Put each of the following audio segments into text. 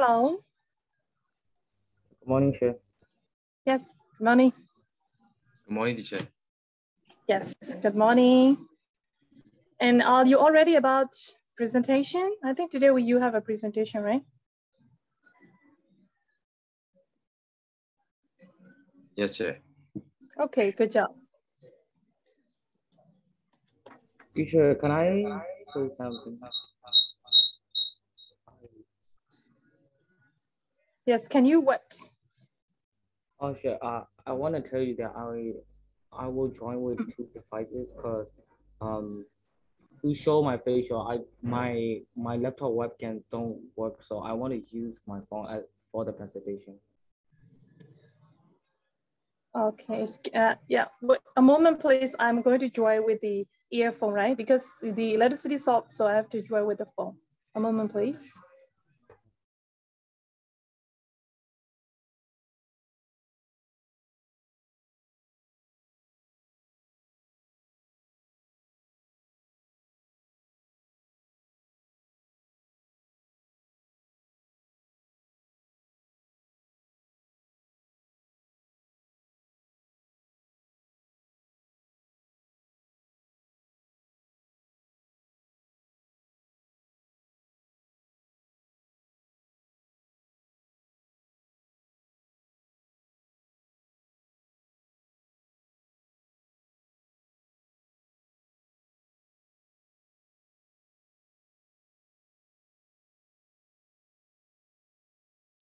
Hello. Good morning, Chair. Yes, good morning. Good morning, teacher. Yes, good morning. And are you all ready about presentation? I think today you have a presentation, right? Yes, sir. Okay, good job. Teacher, can I say something? Yes, can you what? Oh, sure. I want to tell you that I will join with two devices because to show my facial, my laptop webcam don't work, so I want to use my phone for the presentation. Okay, yeah, wait a moment, please. I'm going to join with the earphone, right? Because the electricity stopped, so I have to join with the phone. A moment, please.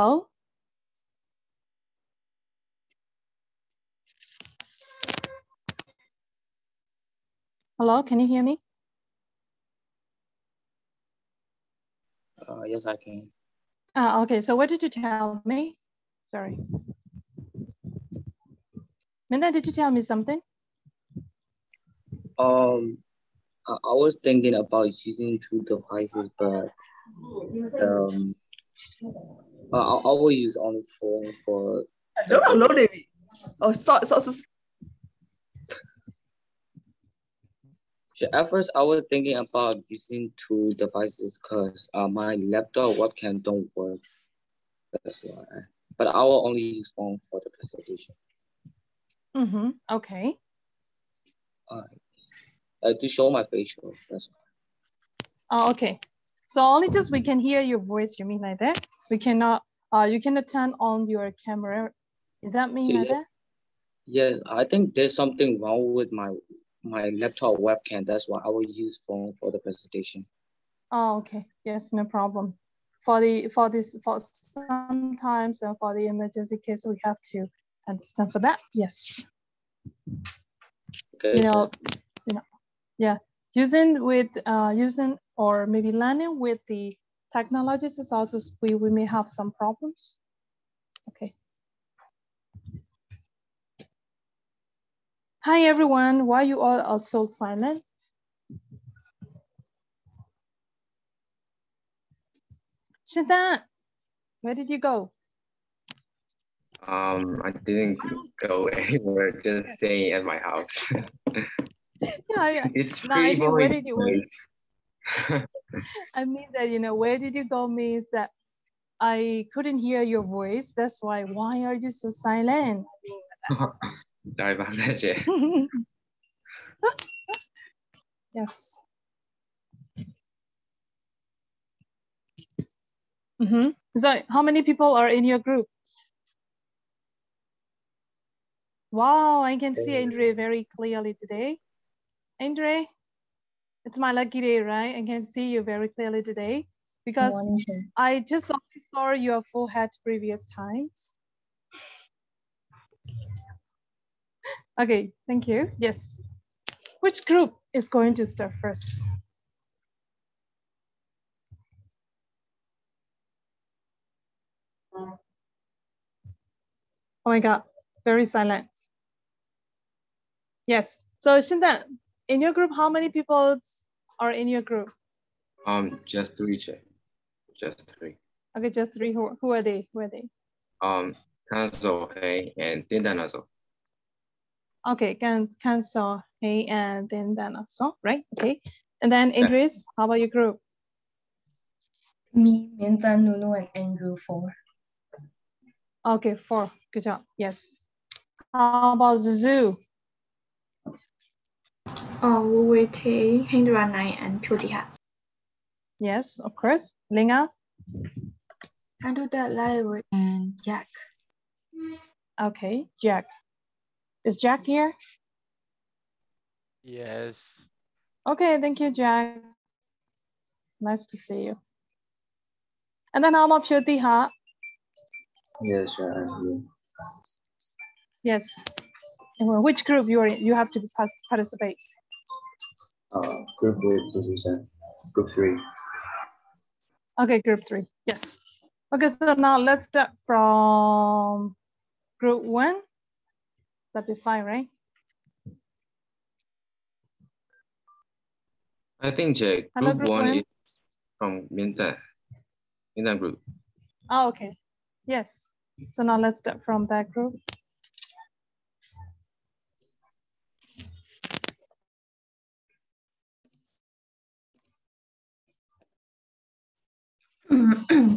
Hello? Hello, can you hear me? Yes, I can. Okay, so what did you tell me? Sorry. Minda, did you tell me something? I was thinking about using two devices, but I will use only phone for. Hello, David. Oh, sorry. At first, I was thinking about using two devices because my laptop webcam don't work. That's why. But I will only use phone for the presentation. Mm-hmm. Okay. To show my facial. That's why. Oh, okay. So only just we can hear your voice. You mean like that? We cannot. You cannot turn on your camera. Is that mean like that? Yes, I think there's something wrong with my laptop webcam. That's why I will use phone for the presentation. Oh, okay. Yes, no problem. For sometimes for the emergency case, we have to understand for that. Yes. Okay. Yeah. Using or maybe learning with the technologies is also we may have some problems. Okay. Hi everyone. Why you all are so silent? Shintan, where did you go? I didn't go anywhere, just staying at my house. Yeah. It's pretty boring. Where did you I mean that, where did you go means that I couldn't hear your voice. That's why are you so silent? Sorry about that, Jay. Yes. Mm-hmm. So how many people are in your group? Wow, I can see Andre very clearly today. Andre, it's my lucky day, right? I can see you very clearly today because I just only saw your forehead previous times. Okay, thank you. Yes. Which group is going to start first? Oh my God, very silent. Yes. So Shindan, in your group, how many people are in your group? Just three, Jay. Just three. Okay, just three. Who are they? Kanso, Hey, and Dindanazo. Okay, Kanso, Hey, and Dindanazo, right? Okay. And then Idris, how about your group? Me, Minta, Nunu, and Andrew 4. Okay, 4. Good job. Yes. How about Zuzu? Wu Wei Tei, Hendra 9, and Pyotiha. Yes, of course. Linga? Handle that Lai and Jack. Okay, Jack. Is Jack here? Yes. Okay, thank you, Jack. Nice to see you. And then how about Pyotiha? Yes, sir. I'm here. Yes. And which group you are in? You have to participate. Group with Susan. Group 3. Okay, group 3. Yes. Okay, so now let's start from group 1. That'd be fine, right? I think Hello, group 1 is from Minta group. Oh, okay. Yes. So now let's start from that group.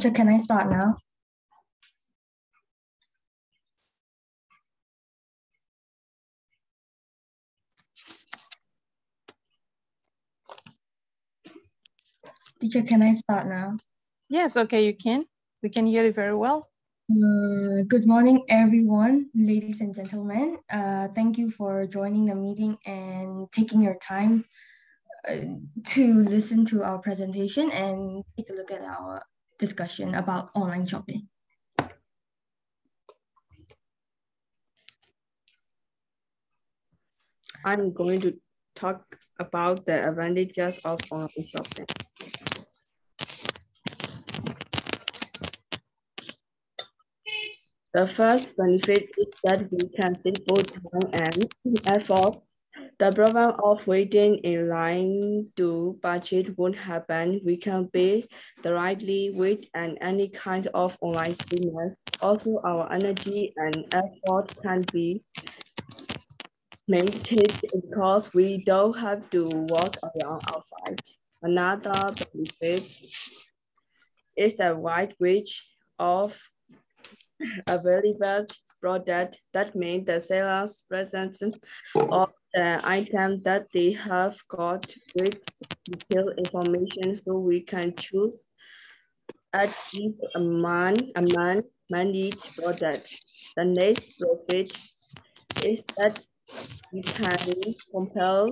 So can I start now? Teacher, can I start now? Yes, okay, you can. We can hear you very well. Good morning, everyone, ladies and gentlemen. Thank you for joining the meeting and taking your time to listen to our presentation and take a look at our discussion about online shopping. I'm going to talk about the advantages of online shopping. The first benefit is that we can save both time and effort. The problem of waiting in line to budget won't happen. We can pay directly with any kind of online business. Also, our energy and effort can be maintained because we don't have to walk around outside. Another benefit is a wide range of available product. That means the sellers present all the items that they have got with detailed information, so we can choose at each managed product. The next profit is that we can compare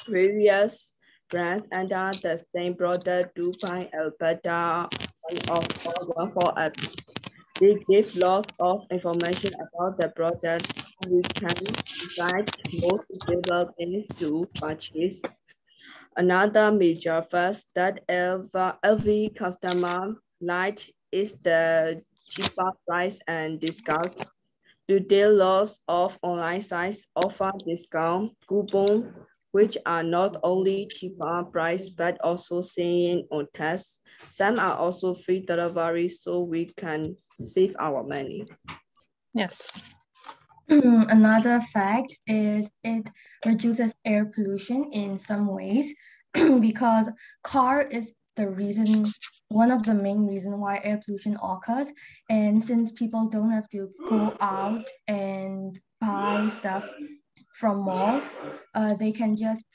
various brands under the same product to find a better one of one for apps. They give lots of information about the product. We can decide most suitable things to purchase. Another major fact that every customer likes is the cheaper price and discount. Today, lots of online sites offer discount coupons, which are not only cheaper price, but also saying on tests. Some are also free delivery, so we can save our money. Yes. Another fact is it reduces air pollution in some ways because car is one of the main reasons why air pollution occurs. And since people don't have to go out and buy stuff from malls, they can just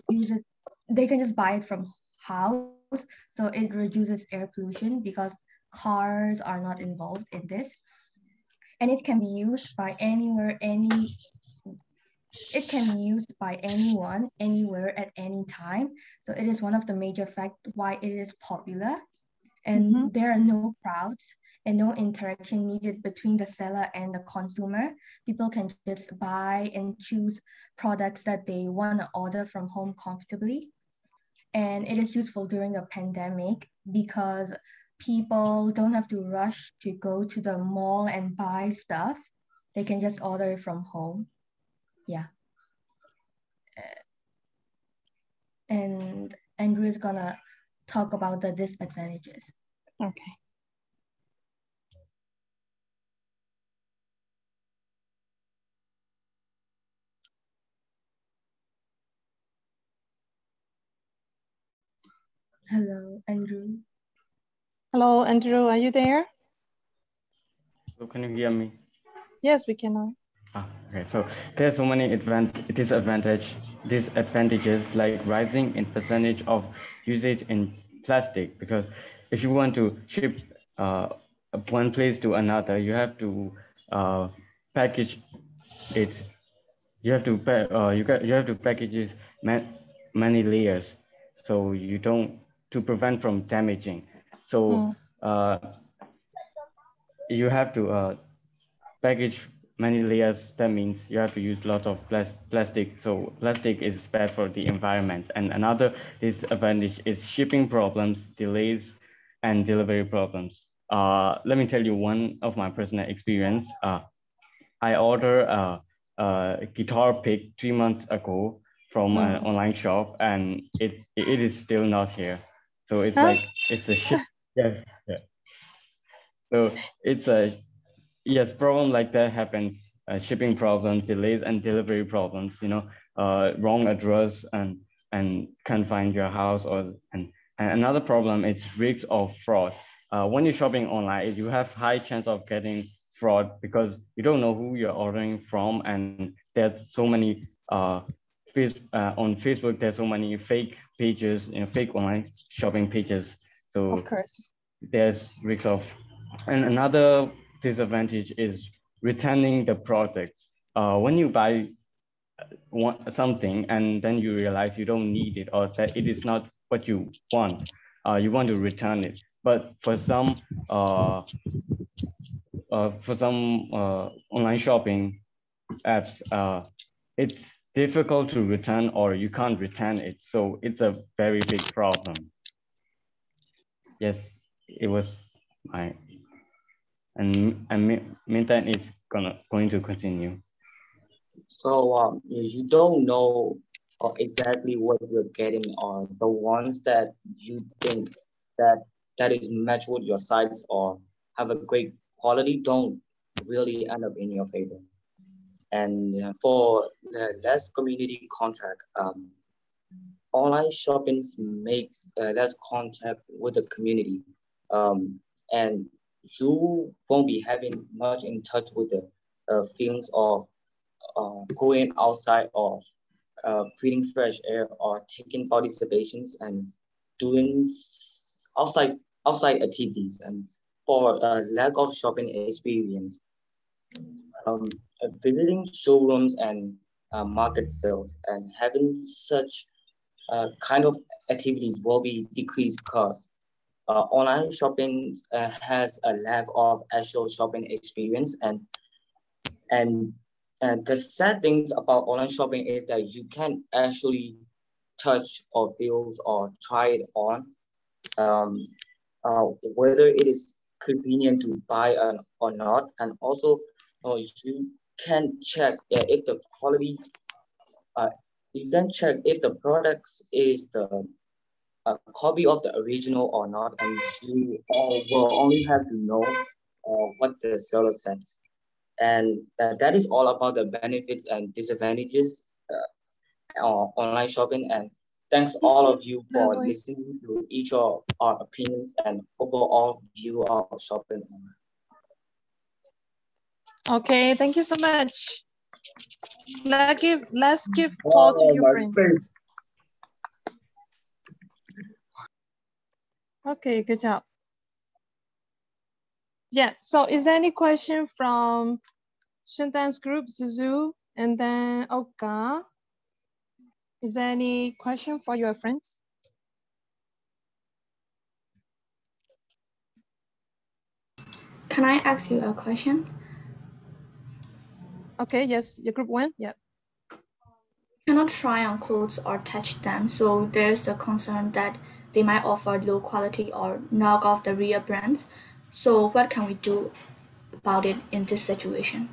use it. They can just buy it from house. So it reduces air pollution because cars are not involved in this. And it can be used by it can be used by anyone, anywhere, at any time. So it is one of the major factors why it is popular. And there are no crowds and no interaction needed between the seller and the consumer. People can just buy and choose products that they want to order from home comfortably. And it is useful during a pandemic because people don't have to rush to go to the mall and buy stuff. They can just order it from home. Yeah. And Andrew is gonna talk about the disadvantages. Okay. Hello, Andrew. Hello, Andrew, are you there? So can you hear me? Yes, we can now. Okay, so there's so many disadvantages like rising in percentage of usage in plastic, because if you want to ship one place to another, you have to package it. You have to package it many layers, so you don't to prevent from damaging. So you have to package many layers. That means you have to use lots of plastic. So plastic is bad for the environment. And another disadvantage is shipping problems, delays, and delivery problems. Let me tell you one of my personal experience. I ordered a guitar pick 3 months ago from an online shop, and it is still not here. So it's like it's a ship. Yes. Yeah. So it's a yes, problem like that happens. Shipping problems, delays, and delivery problems. Wrong address and can't find your house, and another problem is risks of fraud. When you're shopping online, you have high chance of getting fraud because you don't know who you're ordering from, and there's so many on Facebook. There's so many fake pages, fake online shopping pages. So of course, there's risks of, and another disadvantage is returning the product. When you buy something and then you realize you don't need it or that it is not what you want to return it. But for some online shopping apps, it's difficult to return or you can't return it. So it's a very big problem. Yes, it was my, and Mintan is going to continue. So you don't know exactly what you're getting, or the ones that you think that is match with your size or have a great quality don't really end up in your favor. And for the less community contract, online shopping makes less contact with the community, and you won't be having much in touch with the feelings of going outside or breathing fresh air or taking participations and doing outside outside activities. And for a lack of shopping experience, visiting showrooms and market sales and having such kind of activities will be decreased cost. Online shopping has a lack of actual shopping experience, and the sad things about online shopping is that you can actually touch or feel or try it on, um, whether it is convenient to buy or not, and also you can check if the quality. Uh, you can check if the products is the a copy of the original or not, and you will only have to know what the seller says. And that is all about the benefits and disadvantages of online shopping. And thanks all of you for listening to each of our opinions and overall view of shopping. Okay, thank you so much. Let's give call to your friends. Okay, good job. Yeah, so is there any question from Shintan's group, Zuzu, and then Oka? Is there any question for your friends? Can I ask you a question? Okay, yes, your group one, yeah. Cannot try on clothes or touch them, so there's a concern that they might offer low quality or knock off the real brands. So what can we do about it in this situation?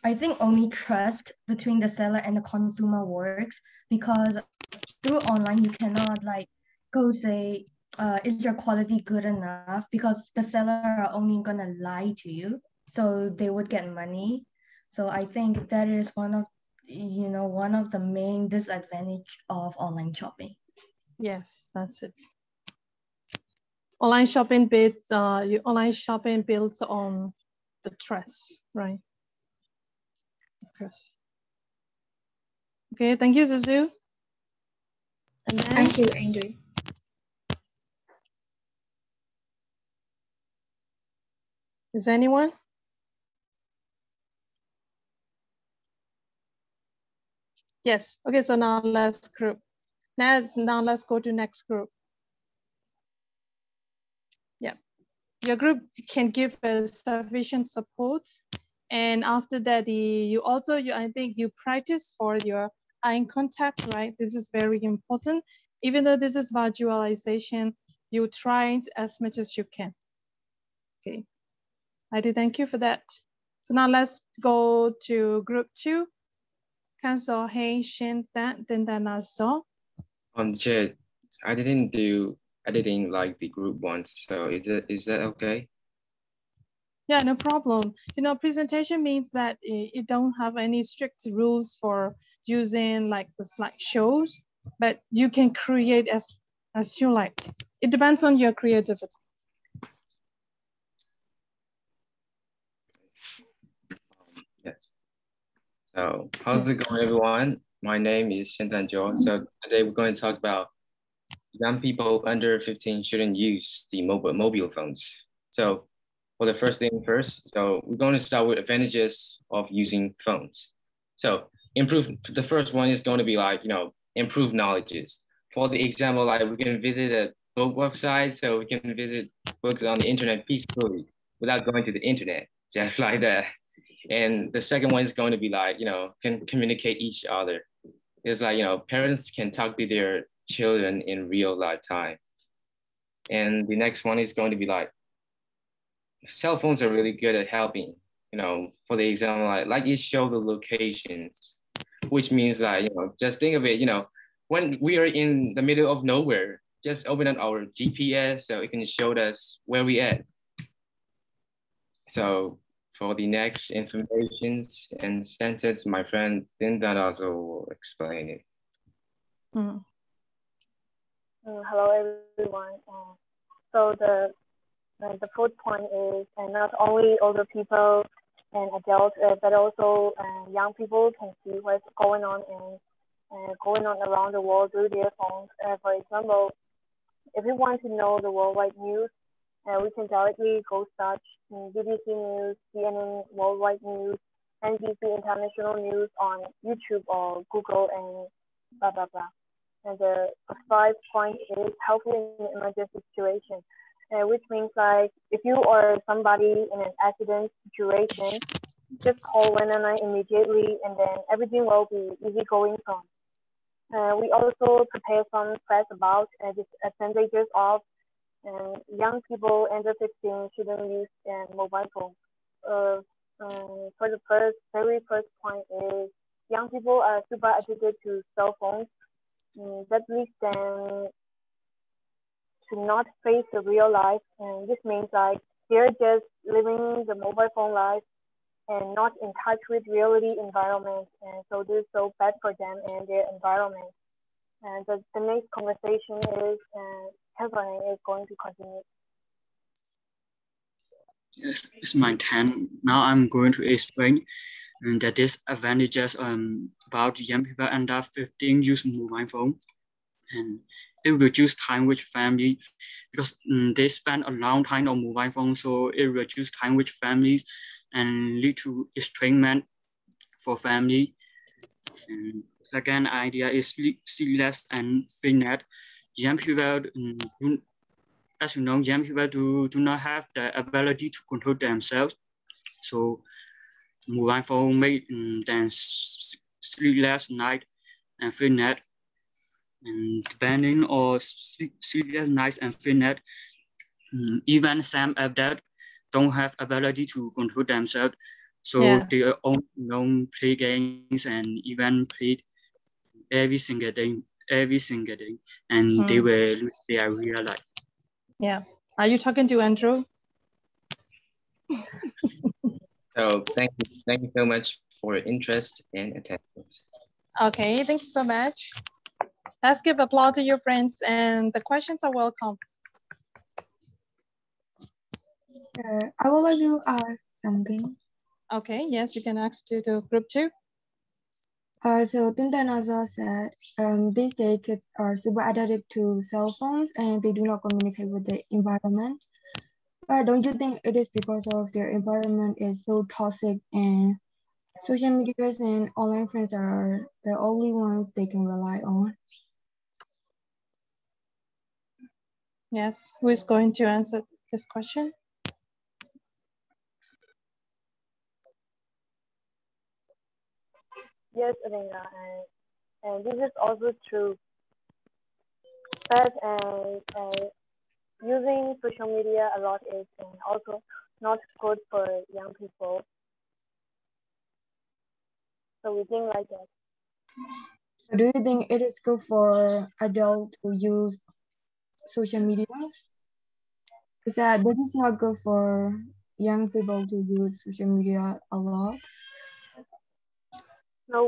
I think only trust between the seller and the consumer works, because through online you cannot like go say, is your quality good enough? Because the seller are only gonna lie to you, so they would get money. So I think that is one of the main disadvantage of online shopping. Yes, that's it. Online shopping builds on the trust, right? Trust. Okay, thank you, Zuzu. And then, thank you, Andre. is anyone? Yes. Okay, so now let's group. Now let's go to next group. Yeah. Your group can give us sufficient support. And after that, I think you practice for your eye contact, right? This is very important. Even though this is visualization, you try it as much as you can. Okay. I do thank you for that. So now let's go to group 2. Cancel Hey Shin Tan Dindanaso. Jed, I didn't like the group once, so is that okay? Yeah, no problem. Presentation means that you don't have any strict rules for using like the slideshows, but you can create as you like. It depends on your creativity. Yes. So how's it going, everyone? My name is Shintan Jo. So today we're going to talk about young people under 15 shouldn't use the mobile phones. So for the first thing first, so we're going to start with advantages of using phones. So the first one is going to be like, improve knowledges. For the example, like we can visit a book website, so we can visit books on the internet peacefully without going to the internet, just like that. And the second one is going to be like, can communicate each other. It's like, parents can talk to their children in real life time. And the next one is going to be like, cell phones are really good at helping, for the example, like it show the locations, which means that, just think of it, when we are in the middle of nowhere, just open up our GPS so it can show us where we at. So for the next informations and sentence, my friend Dinda also will explain it. Hello, everyone. So the fourth point is, and not only older people and adults, but also young people can see what's going on around the world through their phones. For example, if we want to know the worldwide news, we can directly go search BBC News, CNN Worldwide News, NBC International News on YouTube or Google and blah, blah, blah. And the 5th point is helpful in emergency situation, which means like if you or somebody in an accident situation, just call 199 immediately and then everything will be easy going from. We also prepare some press about the advantages of young people under 15 shouldn't use mobile phones. For the very first point is young people are super addicted to cell phones. That leads them to not face the real life, and this means like they're just living the mobile phone life and not in touch with reality environment, and so this is so bad for them and their environment. And the next conversation is Kevin is going to continue. Yes, it's my turn. Now I'm going to explain the disadvantages about young people under 15 use mobile phone. And it reduces time with family because they spend a long time on mobile phone, so it reduces time with families and lead to estrangement for family. And second idea is sleepless and fitness. Young people, as you know, young people do not have the ability to control themselves. So mobile phone make them sleepless night and fitness. And depending on sleepless nights and fitness, even some adults don't have ability to control themselves. So they only play games and even play every single day, and they will lose their real life. Yeah. Are you talking to Andrew? So thank you so much for your interest and attention. Okay, thank you so much. Let's give applause to your friends, and the questions are welcome. I would like to ask something. Okay, yes, you can ask to the group 2. So Tintin also said these days kids are super addicted to cell phones and they do not communicate with the environment. But don't you think it is because of their environment is so toxic and social medias and online friends are the only ones they can rely on? Yes, who is going to answer this question? Yes, Elena, and this is also true. But using social media a lot is also not good for young people. So we think like that. Do you think it is good for adults to use social media? Is that this is not good for young people to use social media a lot? So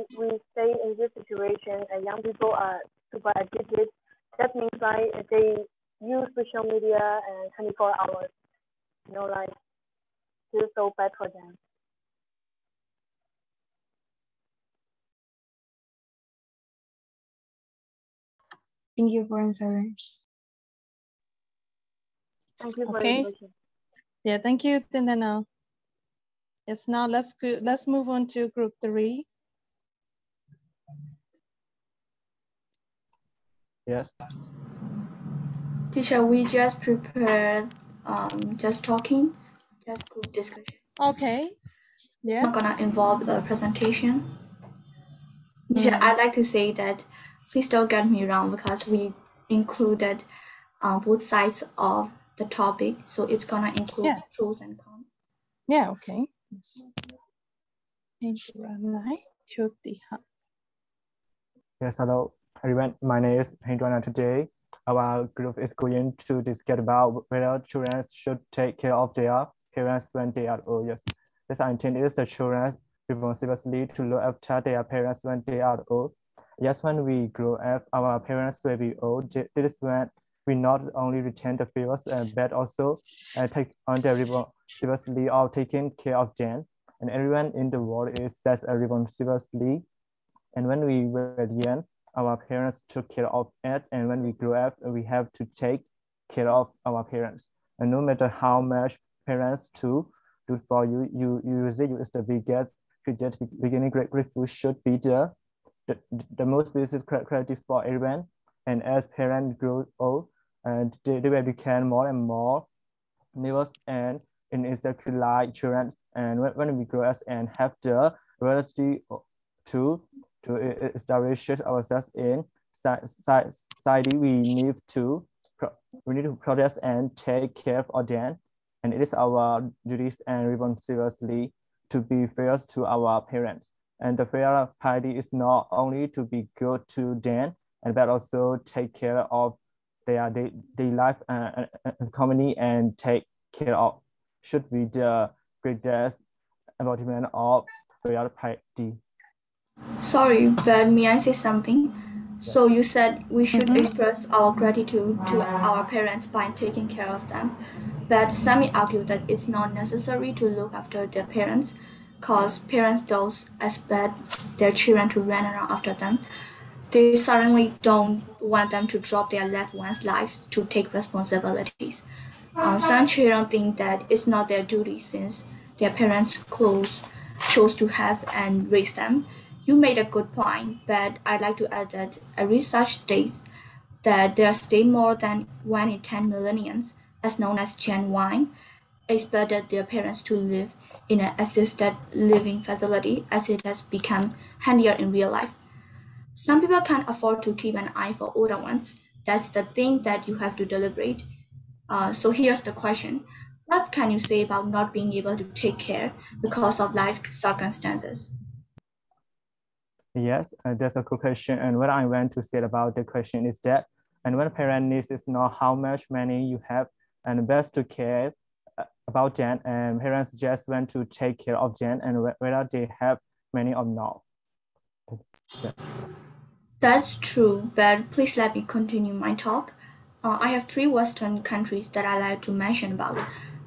we stay in this situation. Young people are super addicted. That means like they use social media 24 hours. You know, like it's so bad for them. Thank you for answering. Thank you for the question. Yeah, thank you, Tindana. Yes, now let's move on to group 3. Yes. Teacher, we just prepared just talking, just group discussion. Okay. Yes. Not gonna involve the presentation. Teacher, I'd like to say that please don't get me wrong because we included both sides of the topic, so it's gonna include pros and cons. Yeah, okay. Yes. Thank you very much. Yes, hello everyone. My name is Hendrina. Today, our group is going to discuss about whether children should take care of their parents when they are old. Yes, this intent is the children responsibility to look after their parents when they are old. Yes, when we grow up, our parents will be old. This is when we not only retain the fears, but also take on the responsibility of taking care of them. And everyone in the world is such a responsibility. And when we were young, our parents took care of it. And when we grew up, we have to take care of our parents. And no matter how much parents do for you, you usually use the biggest, just beginning grateful should be the most basic quality for everyone. And as parents grow old, and they will become more and more nervous and exactly like children. And when we grow up and have the ability to establish ourselves in society, we need to protect and take care of them. And it is our duties and responsibility to be fair to our parents. And the fair party is not only to be good to them, but also take care of their daily life and community and take care of should be the greatest embodiment of fair party. Sorry, but may I say something? So you said we should express our gratitude to our parents by taking care of them. But some may argue that it's not necessary to look after their parents because parents don't expect their children to run around after them. They certainly don't want them to drop their loved ones' lives to take responsibilities. Some children think that it's not their duty since their parents chose to have and raise them. You made a good point, but I'd like to add that a research states that there are still more than 1 in 10 millennials, as known as Gen Y, expected their parents to live in an assisted living facility as it has become handier in real life. Some people can't afford to keep an eye for older ones. That's the thing that you have to deliberate. So here's the question. What can you say about not being able to take care because of life circumstances? Yes, that's a good question. And what I want to say about the question is that, and when parent needs is not how much money you have, and best to care about them, and parents just want to take care of them, and whether they have money or not. Yeah. That's true, but please let me continue my talk. I have 3 Western countries that I like to mention about.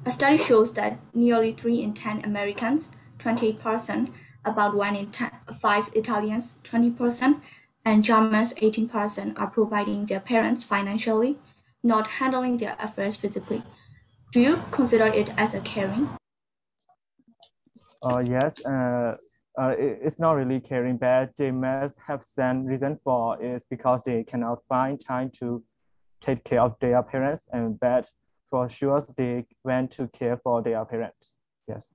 A study shows that nearly 3 in 10 Americans, 28%, about 1 in 5 Italians, 20%, and Germans, 18%, are providing their parents financially, not handling their affairs physically. Do you consider it as a caring? Yes, it's not really caring, but they must have some reason for it because they cannot find time to take care of their parents, and but for sure they want to care for their parents. Yes.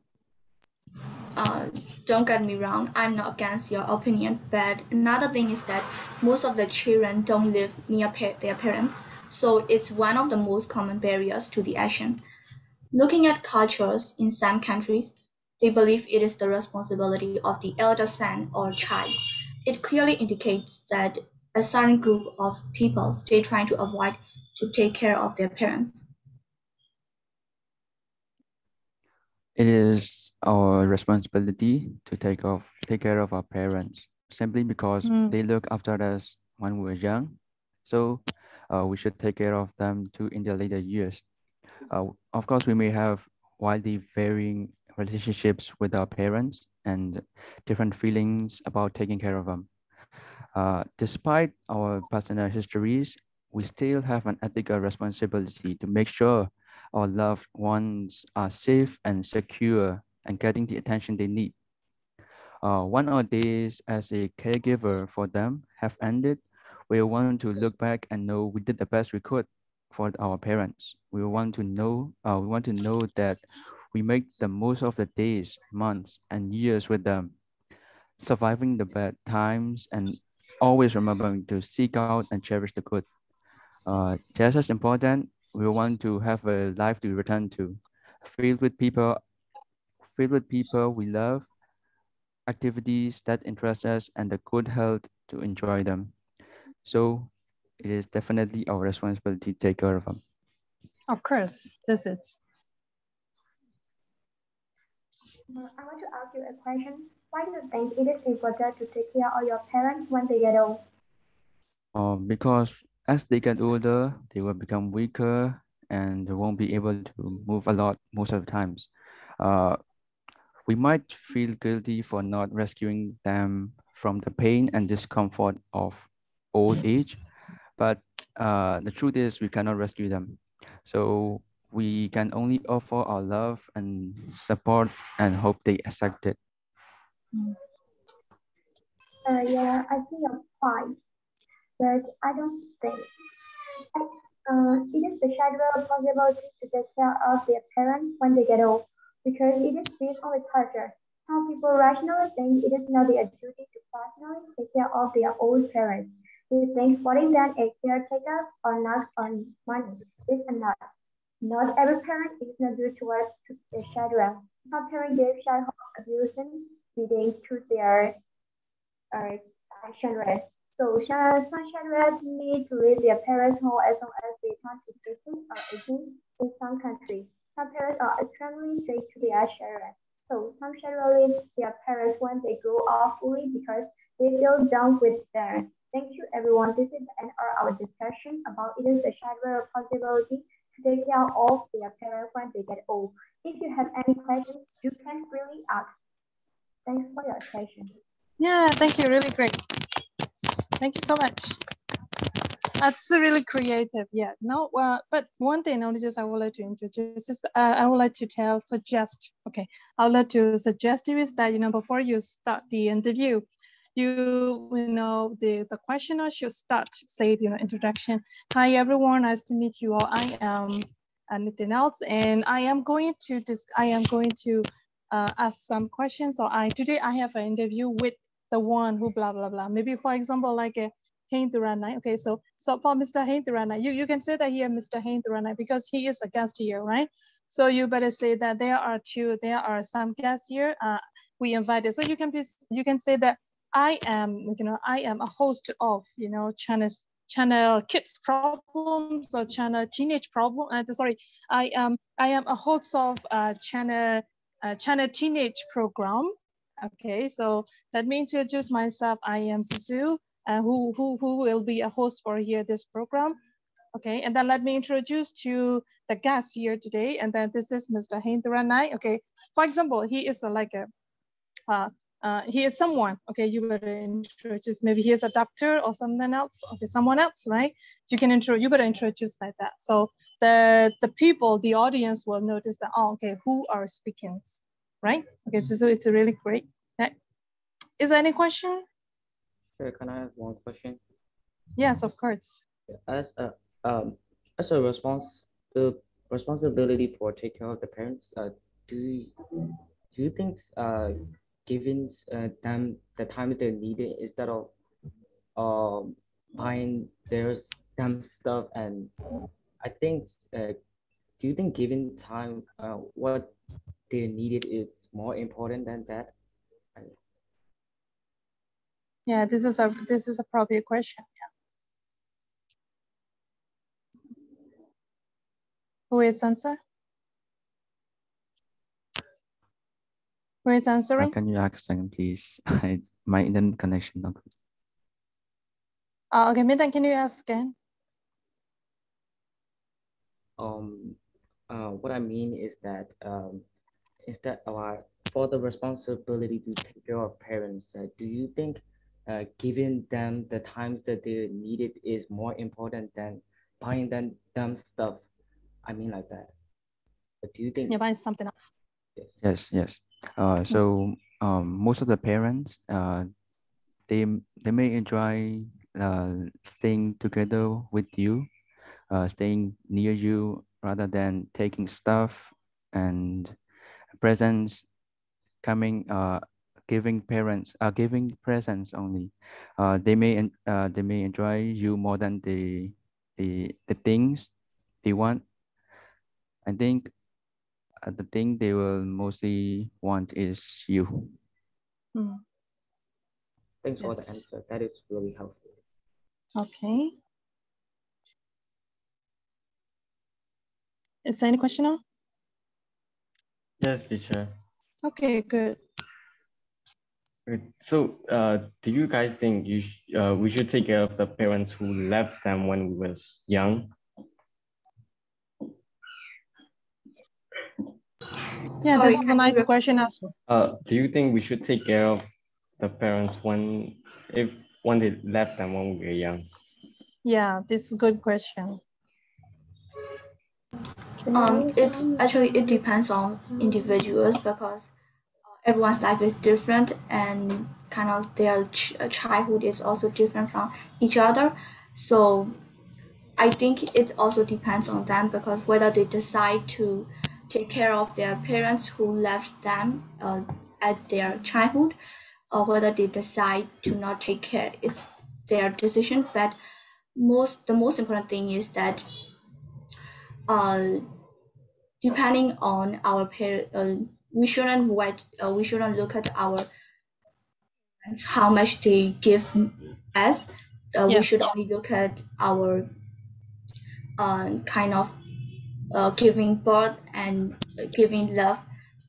Don't get me wrong, I'm not against your opinion, but another thing is that most of the children don't live near their parents, so it's one of the most common barriers to the action. Looking at cultures in some countries, they believe it is the responsibility of the elder son or child. It clearly indicates that a certain group of people stay trying to avoid to take care of their parents. It is our responsibility to take care of our parents simply because they look after us when we were young. So we should take care of them too in their later years. Of course, we may have widely varying relationships with our parents and different feelings about taking care of them. Despite our personal histories, we still have an ethical responsibility to make sure our loved ones are safe and secure and getting the attention they need. When our days as a caregiver for them have ended, we want to look back and know we did the best we could for our parents. We want to know that we make the most of the days, months, and years with them, surviving the bad times and always remembering to seek out and cherish the good. Just as important, we want to have a life to return to, filled with people we love, activities that interest us, and the good health to enjoy them. So it is definitely our responsibility to take care of them. Of course, this is. I want to ask you a question. Why do you think it is important to take care of your parents when they get old? Because as they get older, they will become weaker and they won't be able to move a lot most of the times. We might feel guilty for not rescuing them from the pain and discomfort of old age, but the truth is we cannot rescue them. So we can only offer our love and support and hope they accept it. Yeah, I see your point, but I don't think it is the shadow possibility to take care of their parents when they get old, because it is based on the culture. Some people rationally think it is not their duty to personally take care of their old parents. They think supporting them as caretakers or not on money is enough. Not every parent is not due towards the shadow. Some parents give childhood abuse leading to their children. So some children need to leave their parents' home as long as they turn to 15 or 18 in some countries. Some parents are extremely strict to their children. So some children leave their parents when they grow up fully because they feel done with them. Thank you, everyone. This is the end of our discussion about it is the children's responsibility to take care of their parents when they get old. If you have any questions, you can really ask. Thanks for your attention. Yeah, thank you. Really great. Thank you so much. That's really creative. Yeah. No. But one thing only just I would like to introduce is I would like to suggest. Okay, I would like to suggest you is that before you start the interview, the questioner should start say introduction. Hi everyone, nice to meet you all. I am anything else, and I am going to ask some questions. So today I have an interview with the one who blah blah blah. Maybe for example like a Heinduranai. Okay, so for Mr. Heinduranai, you can say that here Mr. Heinduranai because he is a guest here, right? So you better say that there are some guests here we invited. So you can say that I am a host of channel kids problems or channel teenage problem. Sorry, I am a host of channel teenage program. Okay, so let me introduce myself. I am Suzu. who will be a host for here this program. Okay, and then let me introduce to the guest here today. And then this is Mr. Hendra Nai. Okay, for example, he is he is someone. Okay, you better introduce. Maybe he is a doctor or something else. Okay, someone else, right? You can you better introduce like that. So the people, the audience will notice that. Oh, okay, who are speaking, right? Okay, so it's really great. Okay. Is there any question? Sure, can I have one question? Yes, of course. As a um as a responsibility for take care of the parents, do you think giving them the time they need it instead of buying them stuff, and I think do you think giving time what they needed is more important than that? Yeah, this is a appropriate question. Yeah. Who is answer? Who is answering? Can you ask again, please? My internet connection not good. Okay, Mintan, can you ask again? What I mean is that for the responsibility to take care of parents, do you think giving them the times that they needed is more important than buying them stuff? I mean like that. But do you think? Yeah, buying something else. Yes. So most of the parents, they may enjoy staying together with you, staying near you rather than taking stuff and presents, giving presents only. They may enjoy you more than the things they want. I think the thing they will mostly want is you. Thanks for the answer. That is really helpful. Okay. Is there any question now? Yes, teacher. Okay, good. So, do you guys think we should take care of the parents who left them when we was young? Yeah, this is a nice question as well. Do you think we should take care of the parents when they left them when we were young? Yeah, this is a good question. It depends on individuals because everyone's life is different and kind of their childhood is also different from each other. So I think it also depends on them because whether they decide to take care of their parents who left them at their childhood or whether they decide to not take care, it's their decision. But the most important thing is that depending on our parents, we shouldn't look at our parents, how much they give us. We should only look at our kind of giving birth and giving love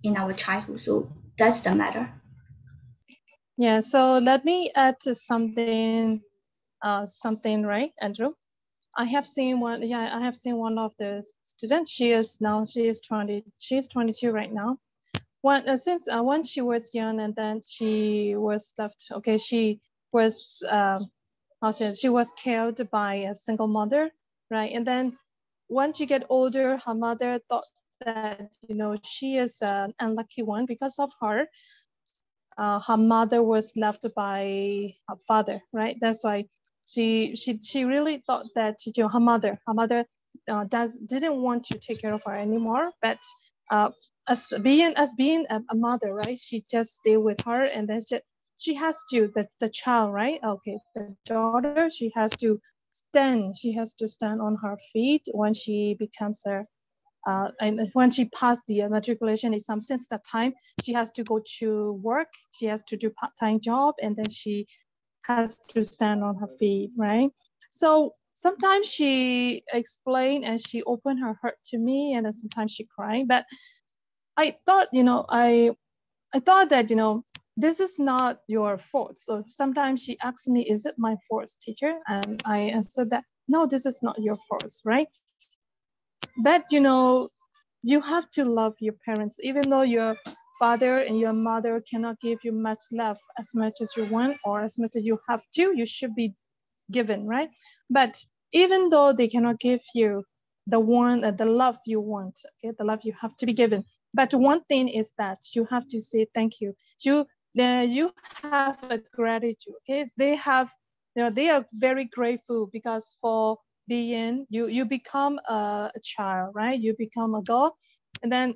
in our childhood. So that's the matter. Yeah, so let me add to something, right, Andrew? I have seen one of the students. She is 22 right now. When she was young and then she was left, okay, she was, she was cared by a single mother, right? And then when she get older, her mother thought that, she is an unlucky one because of her. Her mother was left by her father, right? That's why she really thought that her mother didn't want to take care of her anymore. But as being a mother, right? She just stay with her, and then she has to the child, right? Okay, the daughter, she has to stand on her feet when she becomes and when she passed the matriculation exam. Since that time, she has to go to work, she has to do part-time job, and then she has to stand on her feet, right? So sometimes she explained and she opened her heart to me, and then sometimes she cried. But I thought, I thought that, this is not your fault. So sometimes she asks me, is it my fault, teacher? And I answered that, no, this is not your fault, right? But you know, you have to love your parents, even though your father and your mother cannot give you much love as much as you want or as much as you have to, you should be given, right? But even though they cannot give you the love you want, okay, the love you have to be given. But one thing is that you have to say thank you. You have a gratitude, okay? They have, they are very grateful because for being, you become a child, right? You become a girl. And then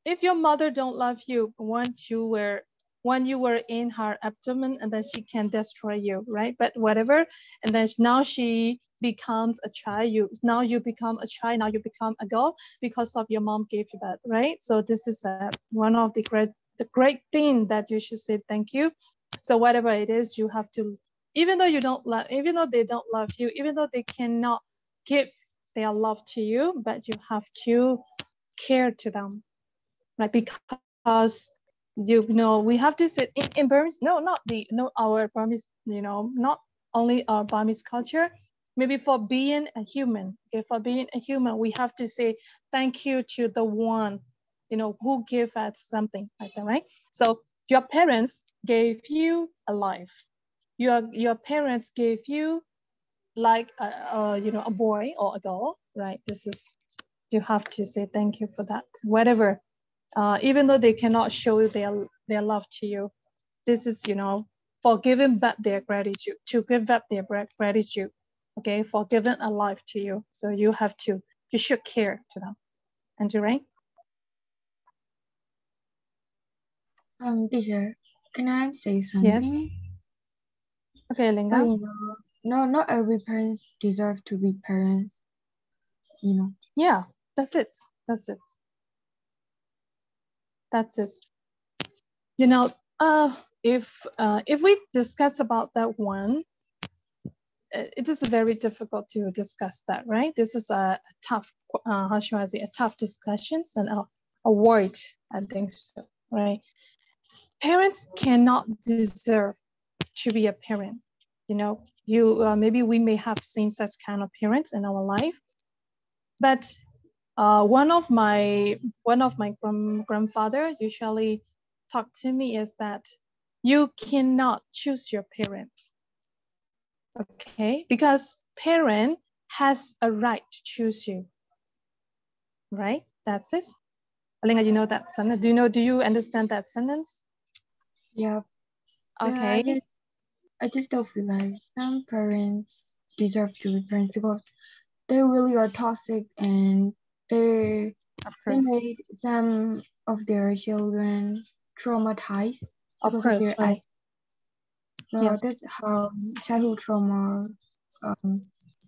if your mother don't love you when you were in her abdomen, and then she can destroy you, right? But whatever, and then now she becomes a child, now you become a child, now you become a girl because of your mom gave you birth, right? So this is one of the great thing that you should say thank you. So whatever it is, you have to, even though they don't love you, even though they cannot give their love to you, but you have to care to them, right? Because we have to sit in Burmese, our Burmese, not only our Burmese culture, maybe for being a human, okay, for being a human, we have to say thank you to the one, who gave us something like that, right? So your parents gave you a life. Your parents gave you like a boy or a girl, right? You have to say thank you for that, whatever. Even though they cannot show their love to you, this is, for giving back their gratitude, to give up their gratitude, okay, for giving a life to you. So you should care to them. And you, right? Teacher, can I say something? Yes. Okay, Linga. Well, not every parents deserve to be parents, Yeah, that's it. If we discuss about that one, it is very difficult to discuss that, right? This is a tough, how should I say, a tough discussions and avoid, I think so, right? Parents cannot deserve to be a parent. Maybe we may have seen such kind of parents in our life, but one of my grandfather usually talk to me is that you cannot choose your parents, okay? Because parent has a right to choose you, right? That's it. Alinga, you know that sentence? Do you understand that sentence? Yeah. Okay. Yeah, I just don't feel like some parents deserve to be parents because they really are toxic and they made some of their children traumatized. Of course, right. So yeah, that's how childhood trauma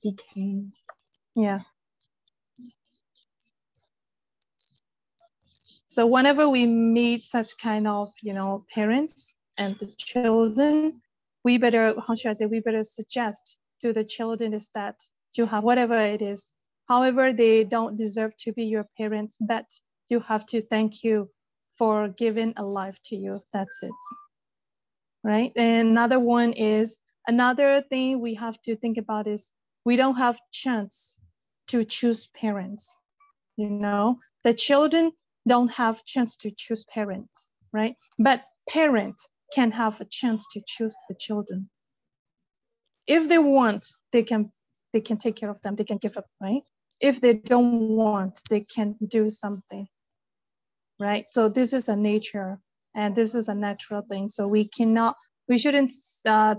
became. Yeah. So whenever we meet such kind of, parents and the children, we better suggest to the children is that you have whatever it is. However, they don't deserve to be your parents, but you have to thank you for giving a life to you. That's it. Right? And another thing we have to think about is we don't have chance to choose parents. The children don't have chance to choose parents, right? But parents can have a chance to choose the children. If they want, they can take care of them, they can give up, right? If they don't want, they can do something, right? So this is a nature and this is a natural thing. So we shouldn't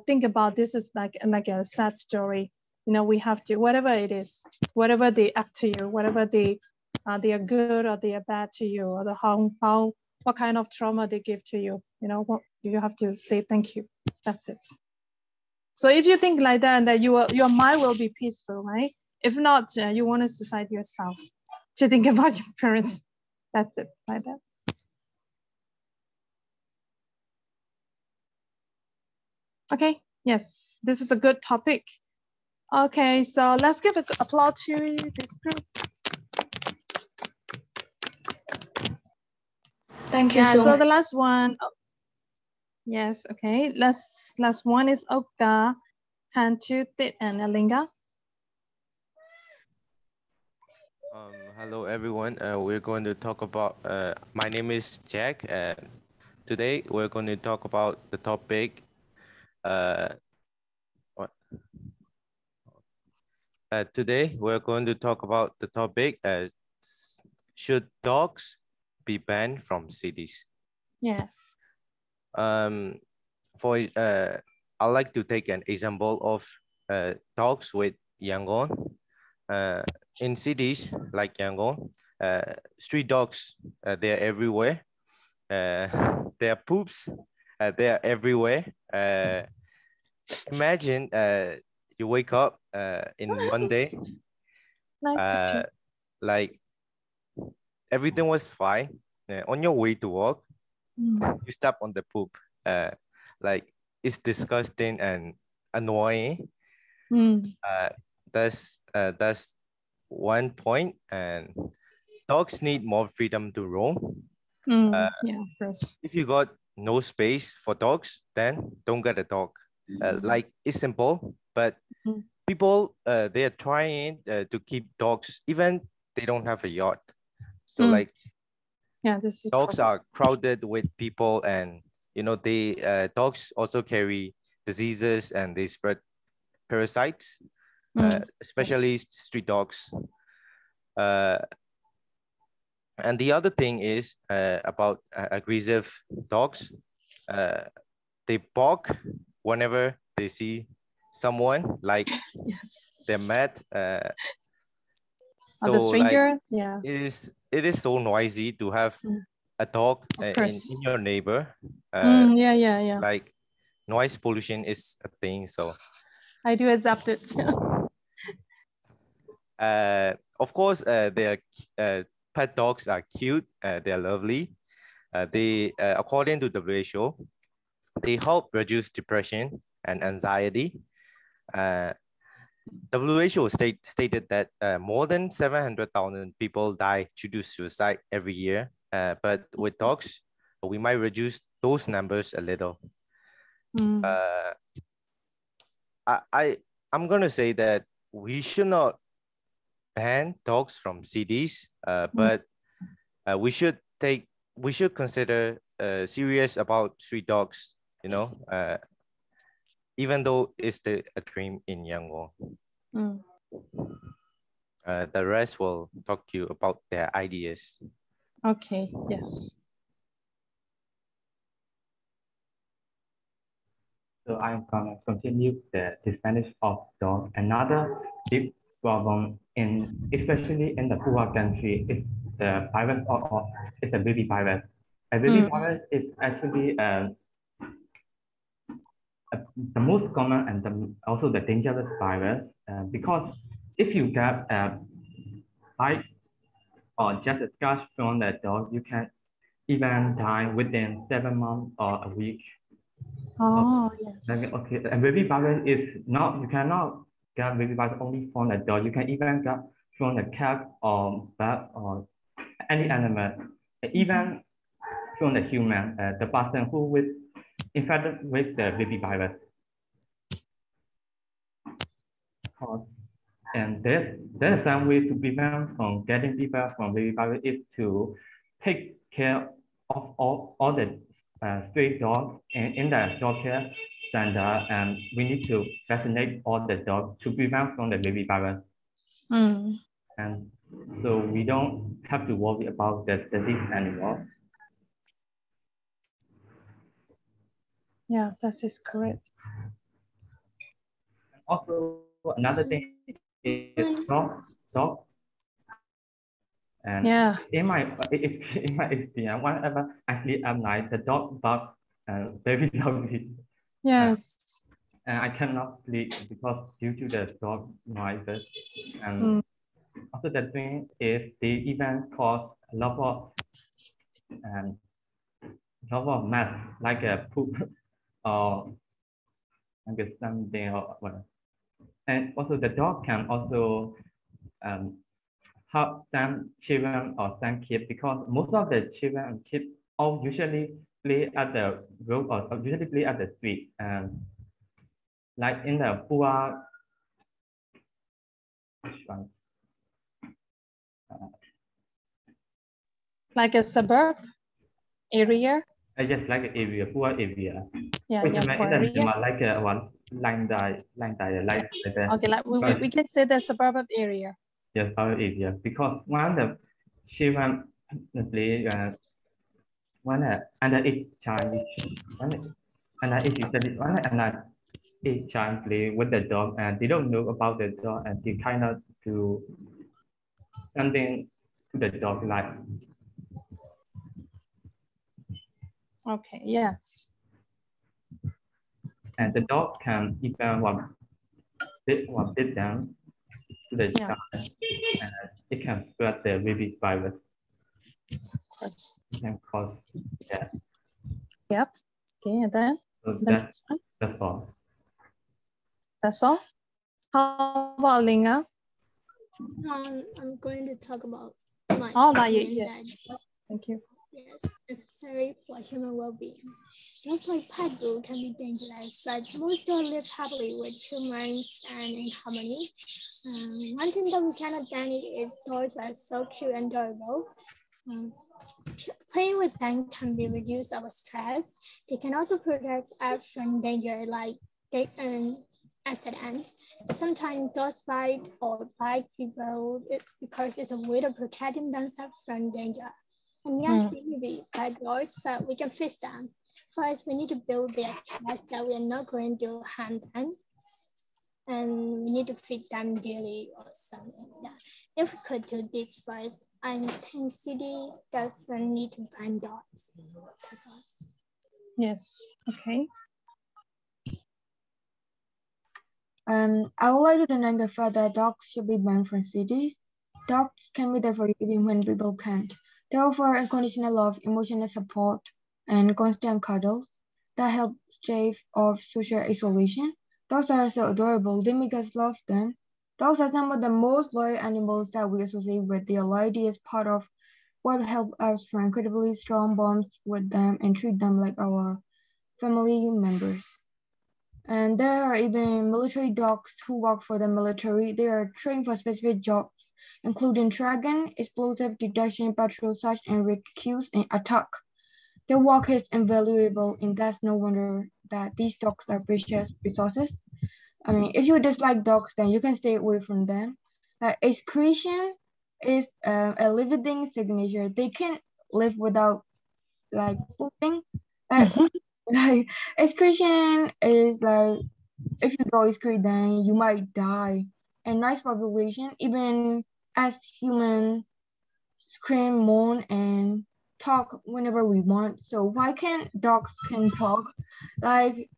think about this as like a sad story. We have to, whatever it is, whatever they act to you, whatever they are good or they are bad to you, or what kind of trauma they give to you, you have to say thank you. That's it. So if you think like that, then your mind will be peaceful, right? If not, you want to suicide yourself to think about your parents. That's it, like that. Okay, yes, this is a good topic. Okay, so let's give an applause to this group. Thank you so much. So the last one. Yes, okay. Last one is Okta, Hanchutit, and Alinga. Hello everyone. We're going to talk about. My name is Jack, and today we're going to talk about the topic. Today we're going to talk about the topic. Should dogs be banned from cities? Yes. I'd like to take an example of dogs with Yangon. In cities like Yangon, street dogs, they're everywhere. Their poops, they're everywhere. Imagine you wake up in Monday, Nice picture. like everything was fine. On your way to work, you step on the poop. Like it's disgusting and annoying. That's one point. And dogs need more freedom to roam. Yeah, of course. If you got no space for dogs, then don't get a dog. Like it's simple, but people they are trying to keep dogs even they don't have a yacht. So like yeah, this is dogs are crowded with people, and you know they dogs also carry diseases and they spread parasites, especially street dogs. And the other thing is about aggressive dogs. They bark whenever they see someone, like they're mad. So the stranger, like, yeah. It is so noisy to have a dog in your neighbor. Yeah. Like noise pollution is a thing. So I do accept it. Of course, their pet dogs are cute. They're lovely. They, according to the WHO, they help reduce depression and anxiety. WHO stated that more than 700,000 people die due to suicide every year. But with dogs, we might reduce those numbers a little. I'm gonna say that we should not ban dogs from cities, but we should consider serious about street dogs. You know, even though it's a dream in Yangon. The rest will talk to you about their ideas. Okay, yes. So I'm gonna continue the Spanish of dog. Another big problem especially in the poor country is the virus or it's a baby virus. A baby virus is actually the most common and also the dangerous virus because if you get a bite or just a scratch from the dog, you can even die within 7 months or a week. Oh, yes. Okay, and baby virus is not, you cannot get baby virus only from the dog. You can even get from the cat or bat or any animal, even from the human, the person who was infected with the baby virus. And there's some way to prevent from getting fever from baby virus is to take care of all the stray dogs in the dog care center, and we need to vaccinate all the dogs to prevent from the baby virus. And so we don't have to worry about the disease anymore. Yeah, that is correct. Also, another thing is dog. And in my experience, whenever I sleep at night, the dog barks very loudly. Yes. And I cannot sleep because due to the dog noises. And also the thing is they even cause a lot of mess like a poop or like something or whatever. And also the dog can also help some children or some kids because most of the children and kids all usually play at the road or usually play at the street. Like in the poor, which one? Like a suburb area? Yes, like an area, poor area. Yeah, Wait, yeah, poor area. like one line like that. Okay, like we can say the suburban area. Yes, our area, because one the children play one under age child, one under age study, one under age child play with the dog, and they don't know about the dog, and they kind of do something to the dog like. Okay, yes. And the dog can even bit down to the child, and it can spread the rabies virus. Of course. It can cause death. Yep. Okay, and then So that's all. That's all. How about Linga? I'm going to talk about my yes. Thank you. Yes, necessary for human well-being. Just like pet dogs can be dangerous, but most dogs live happily with humans and in harmony. One thing that we cannot deny is dogs are so cute and adorable. Playing with them can be reduce our stress. They can also protect us from danger like accidents. Sometimes dogs bite or bite people because it's a way of protecting themselves from danger. And yes, we may be bad dogs, but we can fix them. First, we need to build their trust that we are not going to harm them. And we need to feed them daily or something. Yeah. If we could do this first, I think cities doesn't need to ban dogs. That's all. Yes, okay. I would like to deny the fact that dogs should be banned from cities. Dogs can be there for you even when people can't. They offer unconditional love, emotional support, and constant cuddles that help stave off social isolation. Dogs are so adorable, they make us love them. Dogs are some of the most loyal animals that we associate with. Their loyalty is part of what helps us form incredibly strong bonds with them and treat them like our family members. And there are even military dogs who work for the military. They are trained for specific jobs, including tracking, explosive detection, patrol search, and recuse and attack. Their work is invaluable, and that's no wonder that these dogs are precious resources. I mean, if you dislike dogs, then you can stay away from them. Excretion is a living signature. They can't live without like pooping. Like excretion is like if you go excrete, then you might die. And nice population, even as human scream, moan, and talk whenever we want. So why can't dogs can talk? Like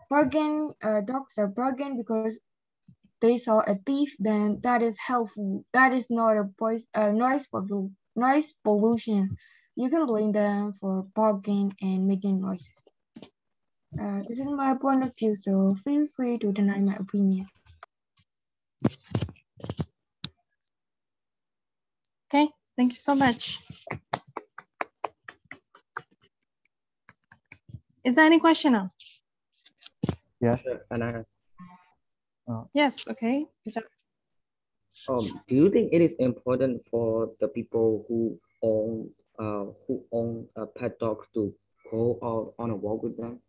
bargain, dogs are bargain because they saw a thief. Then that is helpful. That is not a noise pollution. You can blame them for barking and making noises. This is my point of view, so feel free to deny my opinions. Okay, thank you so much. Is there any question now? Yes. Yes, okay. Do you think it is important for the people who own pet dogs to go out on a walk with them?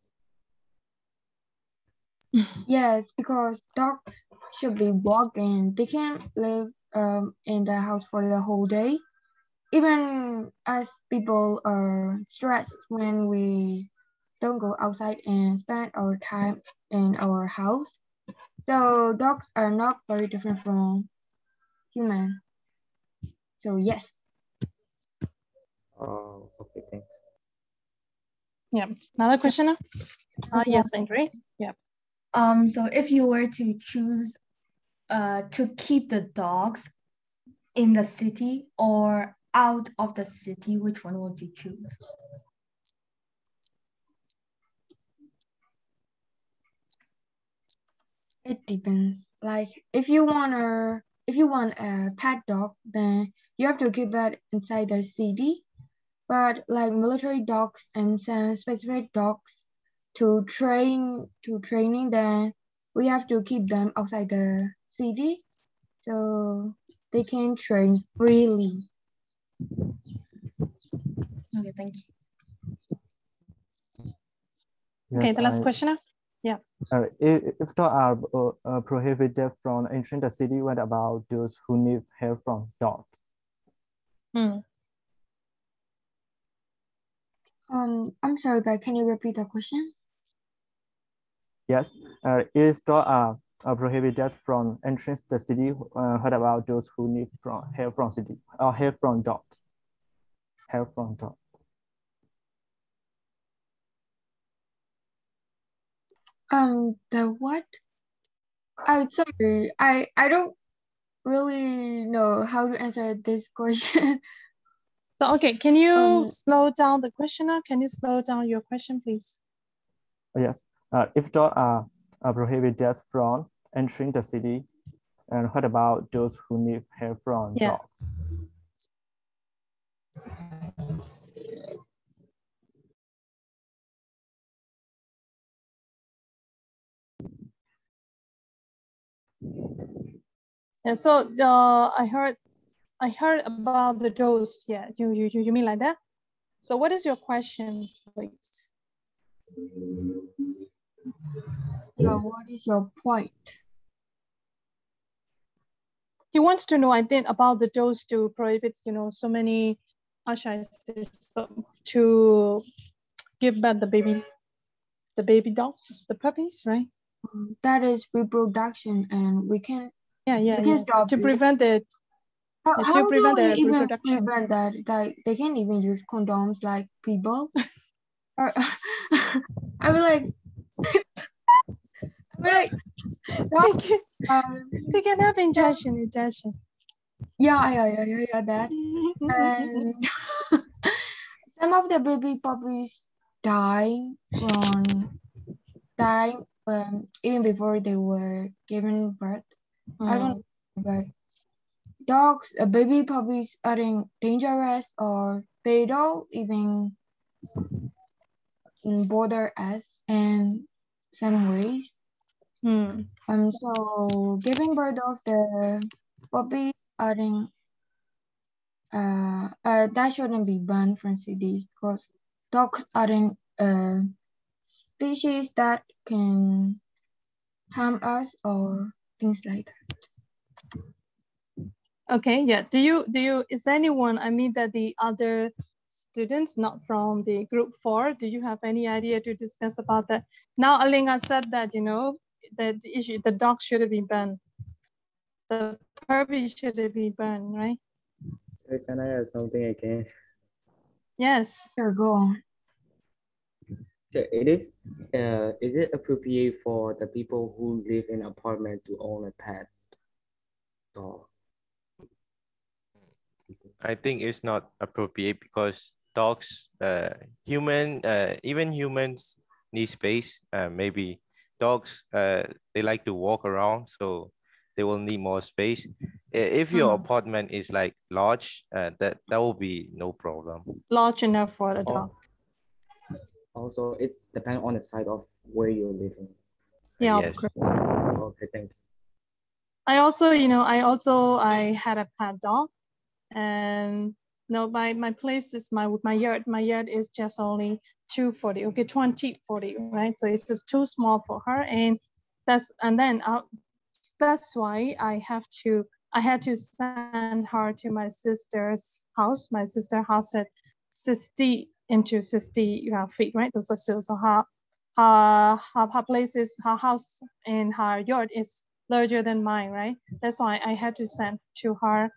Yes, because dogs should be walking. They can't live in the house for the whole day. Even as people are stressed when we don't go outside and spend our time in our house. So dogs are not very different from humans. So yes. Oh, okay, thanks. Yeah, another question? Yes, Andre. Yeah. So if you were to choose to keep the dogs in the city or out of the city, which one would you choose? It depends. Like if you want a pet dog, then you have to keep it inside the city. but like military dogs and some specific dogs to training them, we have to keep them outside the city so they can train freely. Okay, thank you. Okay, the last question. Yeah. If dogs are prohibited from entering the city, what about those who need help from dogs? I'm sorry, but can you repeat the question? Yes. If dogs are prohibited from entering the city, what about those who need help from city or help from dogs? Help from dogs. The what? Oh, sorry. I don't really know how to answer this question. So, okay, can you slow down the question now? Can you slow down your question, please? Yes. If dogs are prohibited from entering the city, and what about those who need help from dogs? And so I heard about the dose. Yeah, you mean like that? So what is your question, please? Yeah, what is your point? He wants to know, I think, about the dose to prohibit, so many, how should I say, to give back the baby dogs, the puppies, right? That is reproduction, and we can. Yeah. Stop to prevent it. How to prevent do we the even reproduction. prevent that? Like they can't even use condoms like people. Or I mean like they can have injection. Yeah, that. And some of the baby puppies die even before they were given birth. I don't know, but dogs, baby puppies aren't dangerous, or they don't even bother us in some ways. So giving birth of the puppies aren't that shouldn't be banned from cities, because dogs aren't species that can harm us or things like that. Okay, yeah. Is anyone, I mean that the other students, not from the group 4, do you have any idea to discuss about that? Now, Alinga said that, that the issue, the dog should have been banned. The puppy should have been banned, right? Can I add something again? Yes. Sure, go on. Is it appropriate for the people who live in an apartment to own a pet dog? I think it's not appropriate because dogs, even humans need space. Maybe dogs, they like to walk around, so they will need more space. If your apartment is like large, that will be no problem. Large enough for a dog. Also, it depends on the side of where you're living. Yeah, yes. of course. Okay, thank you. I also, I had a pet dog, and no, my place is my yard. My yard is just only 240, okay, 2040, right? So it's just too small for her, and that's why I had to send her to my sister's house. My sister's house at 60 feet, right? So her place is, her house and her yard is larger than mine, right? That's why I had to send to her,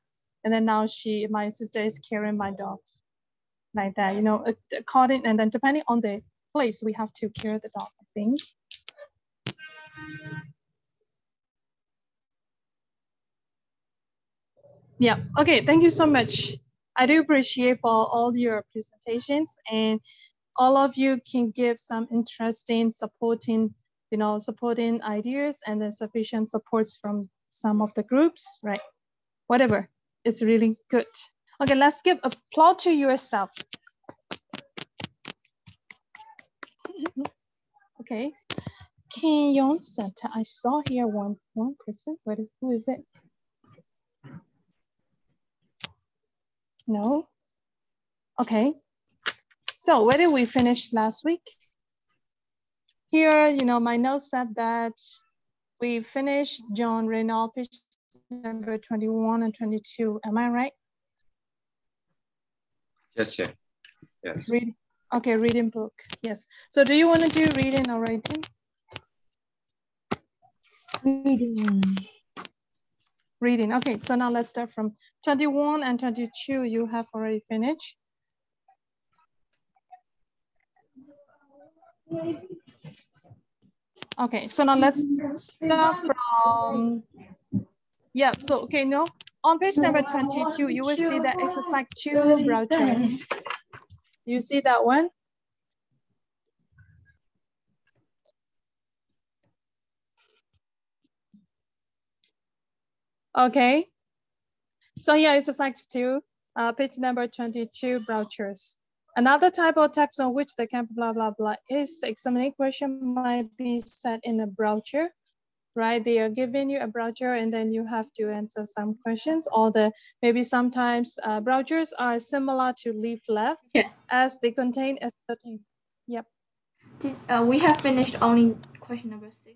and then now my sister is carrying my dogs, like that. According, and then depending on the place, we have to carry the dog, I think. Yeah. Okay. Thank you so much. I do appreciate for all your presentations, and all of you can give some interesting supporting ideas, and then sufficient supports from some of the groups, right? Whatever, it's really good. Okay, let's give applause to yourself. Okay. Kim Yon Center. I saw here one person. Who is it? No. Okay. So where did we finish last week? Here, my notes said that we finished John Reynolds, page number 21 and 22. Am I right? Yes, yeah. Yes. Okay, reading book. Yes. So do you want to do reading or writing? Reading. Okay, so now let's start from 21 and 22. You have already finished. Okay, so now let's start from, yeah, so, okay, no, on page number 22, you will see that exercise 2 brochures. You see that one? Okay, so here exercise 2, page number 22 brochures. Another type of text on which the camp blah, blah, blah is examining question might be set in a brochure, right? They are giving you a brochure and then you have to answer some questions, or maybe sometimes brochures are similar to leaflet as they contain a certain, yep. We have finished only question number 6.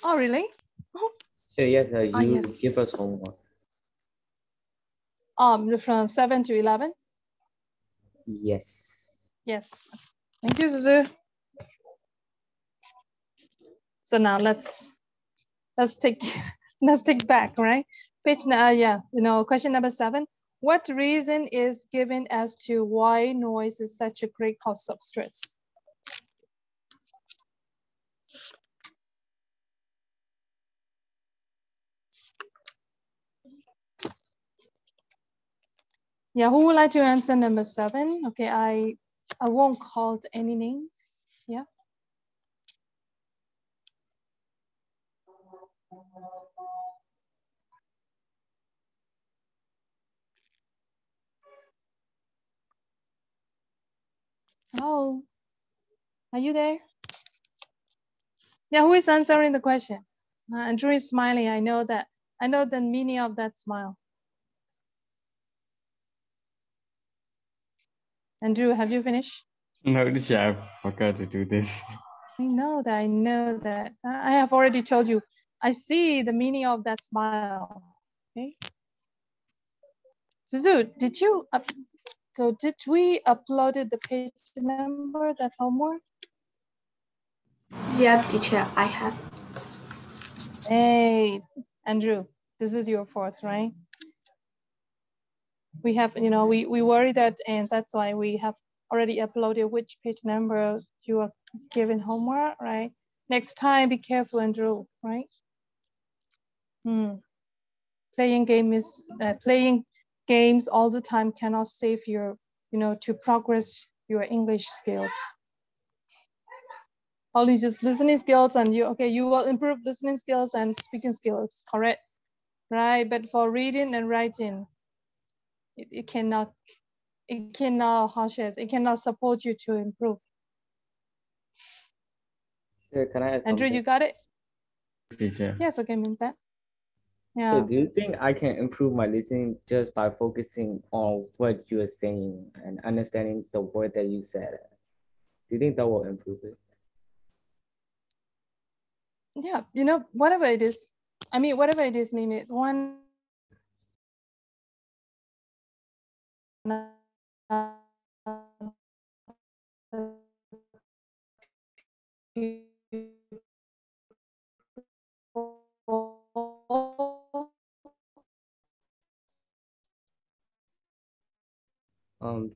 Oh, really? So yes, you yes. give us homework. From 7 to 11? Yes. Yes. Thank you, Suzu. So now let's take back, right? Question number 7. What reason is given as to why noise is such a great cause of stress? Yeah, who would like to answer number 7? Okay, I won't call any names. Yeah. Oh, are you there? Yeah, who is answering the question? Andrew is smiling. I know that. I know the meaning of that smile. Andrew, have you finished? No, teacher, I forgot to do this. I know that. I have already told you. I see the meaning of that smile. Okay. Suzu, did we uploaded the page number, that homework? Yep, teacher, I have. Hey, Andrew, this is your force, right? We have, we worry that, and that's why we have already uploaded which page number you are given homework, right? Next time, be careful, Andrew, right? Playing games all the time cannot save your, to progress your English skills. Only just listening skills, and you will improve listening skills and speaking skills, correct? Right, but for reading and writing, it cannot support you to improve. Sure, can I ask Andrew, something? you got it? Teacher. Yes, okay, Minta. Yeah. So do you think I can improve my listening just by focusing on what you are saying and understanding the word that you said? Do you think that will improve it? Yeah, whatever it is. I mean, whatever it is, maybe one.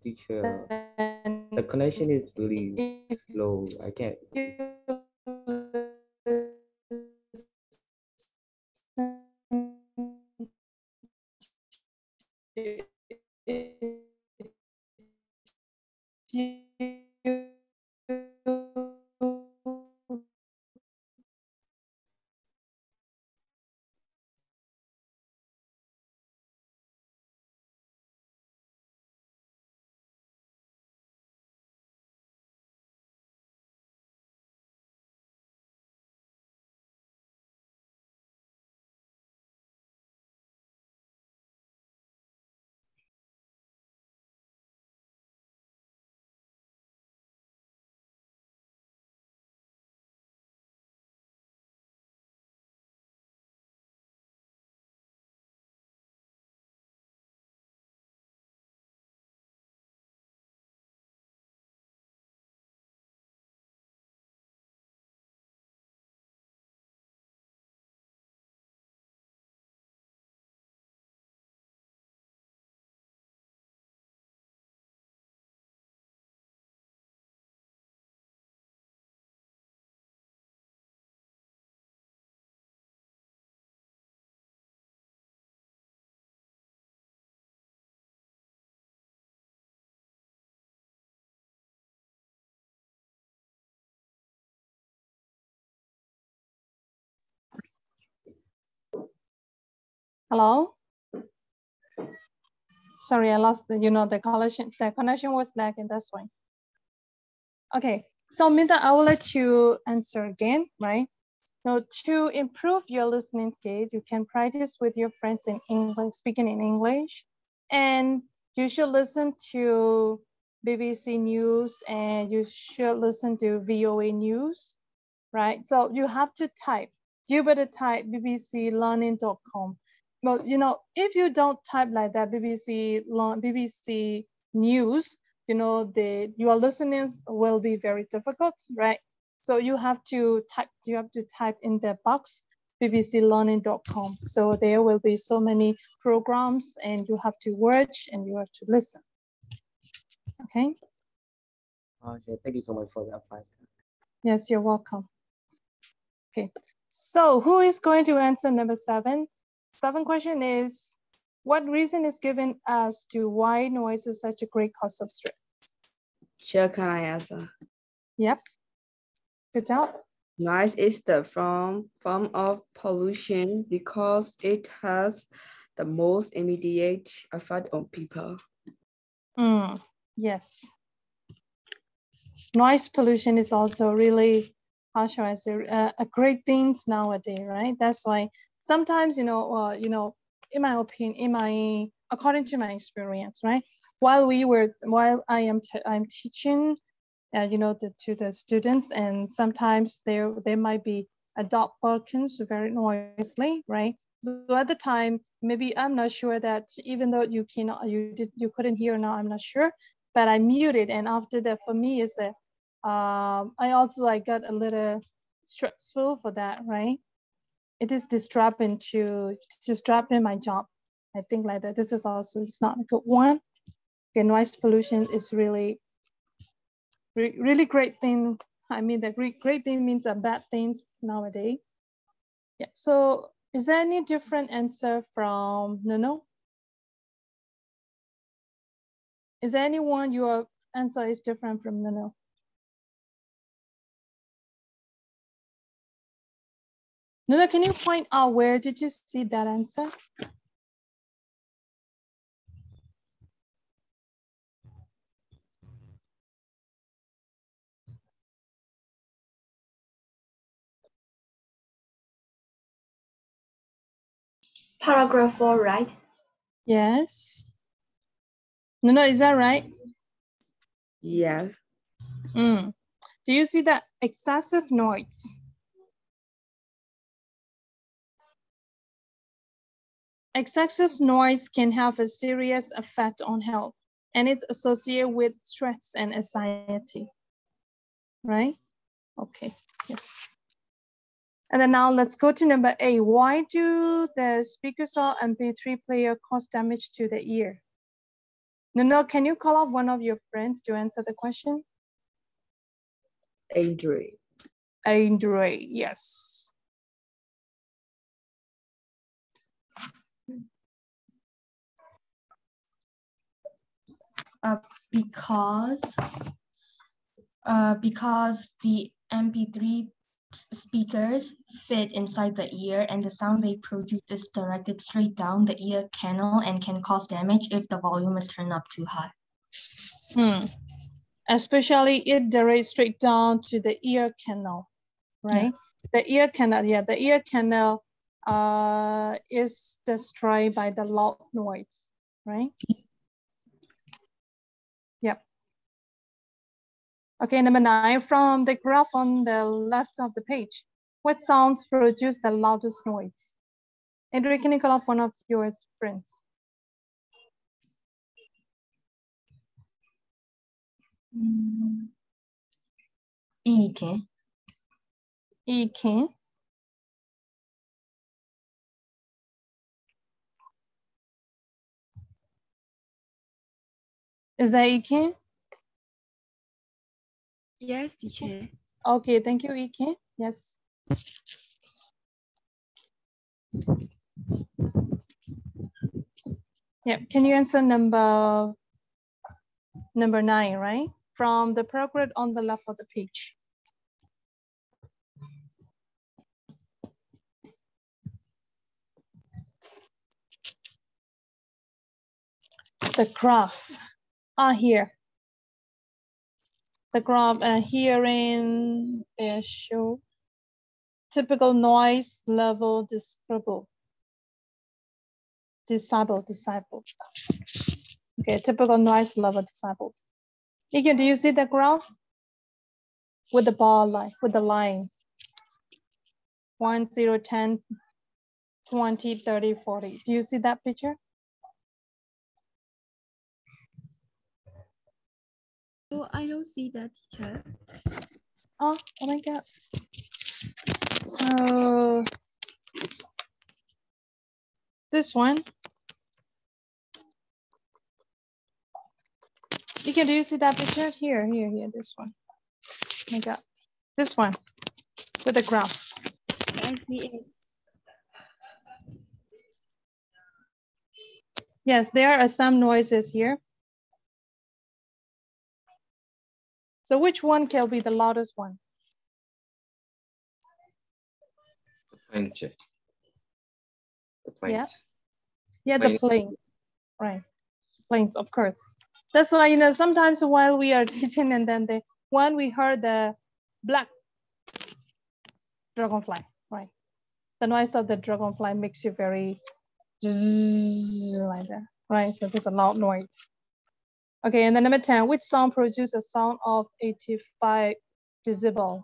Teacher, the connection is really slow. I can't. Hello? Sorry, I lost the, the connection was lagging, that's why. Okay, so Minta, I will let you answer again, right? Now, to improve your listening skills, you can practice with your friends in English, speaking in English, and you should listen to BBC News and you should listen to VOA News, right? So you have to type, you better type bbclearning.com. Well, if you don't type like that, BBC News, your listeners will be very difficult, right? So you have to type in the box bbclearning.com. So there will be so many programs and you have to watch and you have to listen. Okay. Okay, thank you so much for the advice. Yes, you're welcome. Okay, so who is going to answer number 7? 7 question is, what reason is given as to why noise is such a great cause of stress? Sure, can I answer? Yep. Good job. Noise is the form of pollution because it has the most immediate effect on people. Yes. Noise pollution is also really, how shall I say, a great thing nowadays, right? That's why sometimes, in my opinion, according to my experience, right? While I'm teaching, to the students, and sometimes there might be a dog barking very noisily, right? So at the time, maybe I'm not sure that even though you couldn't hear now, I'm not sure, but I muted, and after that, for me, is I got a little stressful for that, right? It is disrupting my job. I think like that. This is also, it's not a good one. Okay, noise pollution is really great thing. I mean, the great thing means a bad things nowadays. Yeah. So, is there any different answer from Nuno? Is there anyone your answer is different from Nuno? Nuno, can you point out where did you see that answer? Paragraph 4, right? Yes. No, is that right? Yes. Do you see that excessive noise? Excessive noise can have a serious effect on health, and it's associated with stress and anxiety, right? Okay, yes. And then now let's go to number 8. Why do the speaker cell MP3 player cause damage to the ear? No, can you call up one of your friends to answer the question? Andre, yes. Because the MP3 speakers fit inside the ear and the sound they produce is directed straight down the ear canal and can cause damage if the volume is turned up too high. Especially it directs straight down to the ear canal, right? Yeah. The ear canal is destroyed by the loud noise, right? Yep. Okay, number 9, from the graph on the left of the page, what sounds produce the loudest noise? Andrew, can you call up one of your friends? EK. EK. Is that EK? Yes, teacher. Okay, thank you, EK. Yes. Yeah, can you answer number 9, right? From the paragraph on the left of the page. the graph are here. The graph hearing, they show typical noise level disciple. Okay, typical noise level disciple. Again, do you see the graph with the bar line, with the line? 1, 0, 10, 20, 30, 40. Do you see that picture? Oh, I don't see that, teacher. Oh my God. So this one. Do you see that picture? Here, this one. Oh my God. This one with the graph. I see it. Yes, there are some noises here. So which one can be the loudest one? The planes. Yeah, the planes. Right. Planes, of course. That's why, sometimes while we are teaching and then when we heard the black dragonfly, right? The noise of the dragonfly makes you very like that, right? So there's a loud noise. Okay, and then number 10, which sound produces a sound of 85 decibel?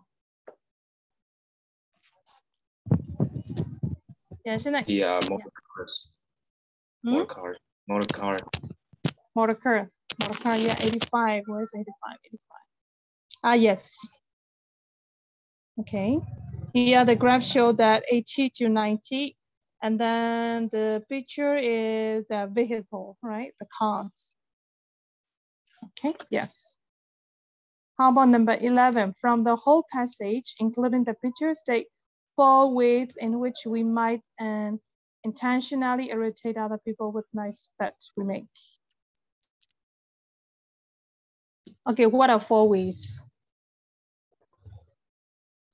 Yeah, motor cars. Motor car. Motor car, yeah, 85. Where's 85? 85. Ah, yes. Okay. Here the graph showed that 80 to 90. And then the picture is the vehicle, right? The cars. Okay, yes. How about number 11? From the whole passage, including the picture, state 4 ways in which we might intentionally irritate other people with noise that we make. Okay, what are 4 ways?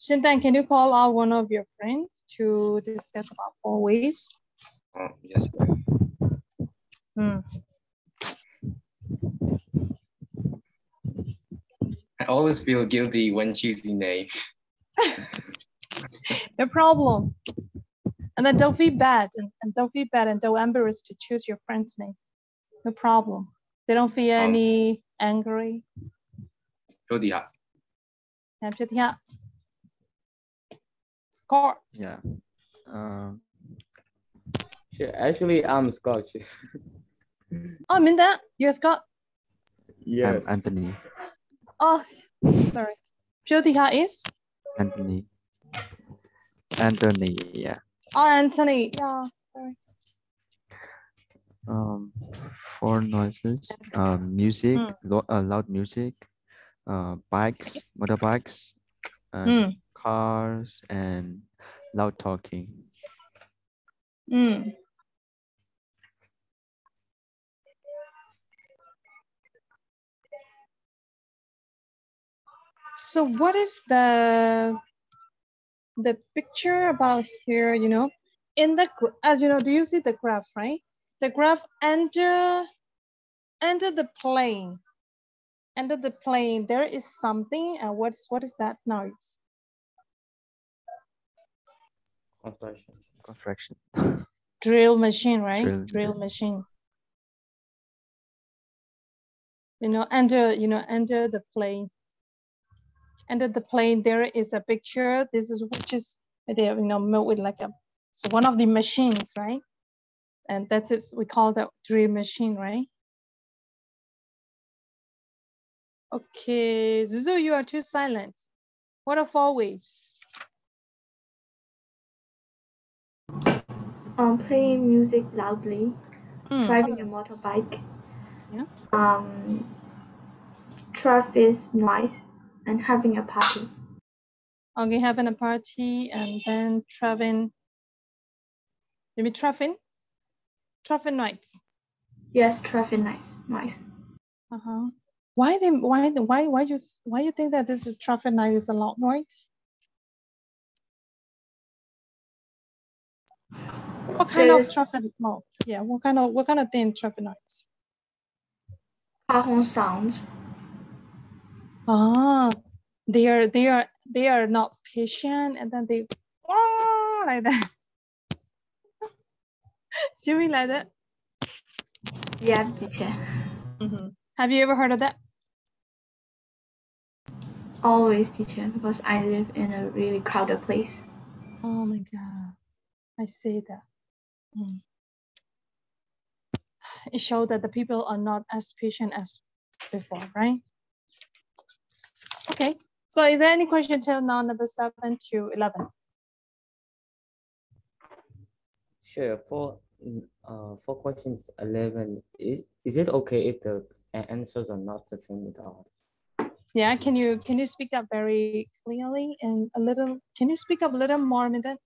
Shintan, can you call out one of your friends to discuss about 4 ways? Yes, ma'am. I always feel guilty when choosing names. No problem. And then don't feel bad and don't feel bad and don't embarrass to choose your friend's name. No problem. They don't feel any angry. Jodia. Scott. Yeah. Actually, I'm Scotch. Oh, Minda, you're Scott? Yes. I'm Anthony. Oh, sorry. Jyotiha is? Anthony, yeah. Oh, Anthony, yeah, sorry. 4 noises, music, loud music, bikes, motorbikes, cars, and loud talking. So what is the picture about here, in the, as you know, do you see the graph, right? The graph enter the plane. Enter the plane, there is something, and what is that noise? Construction. Drill machine, right? Drill machine. Enter the plane. Enter the plane, there is a picture. This is which is there, with like so one of the machines, right? And that's it, we call that drill machine, right? Okay, Zuzu, you are too silent. What are 4 ways? Playing music loudly, driving a motorbike, traffic noise, and having a party. Okay, having a party and then traveling. Maybe traffic nights. Yes, traffic noise. Why you think that this is traffic noise is a loud noise? What kind of traffic noise? Yeah, what kind of thing traffic noise? Hong sounds. Ah, they are not patient, and then they like that. Should we like that? Yeah, teacher. Have you ever heard of that? Always, teacher, because I live in a really crowded place. Oh my God, I see that. It shows that the people are not as patient as before, right? Okay, so is there any question till now, number 7 to 11? Sure. For questions 11, is it okay if the answers are not the same with others? Yeah, can you speak up very clearly and a little? Can you speak up a little more, Mindan?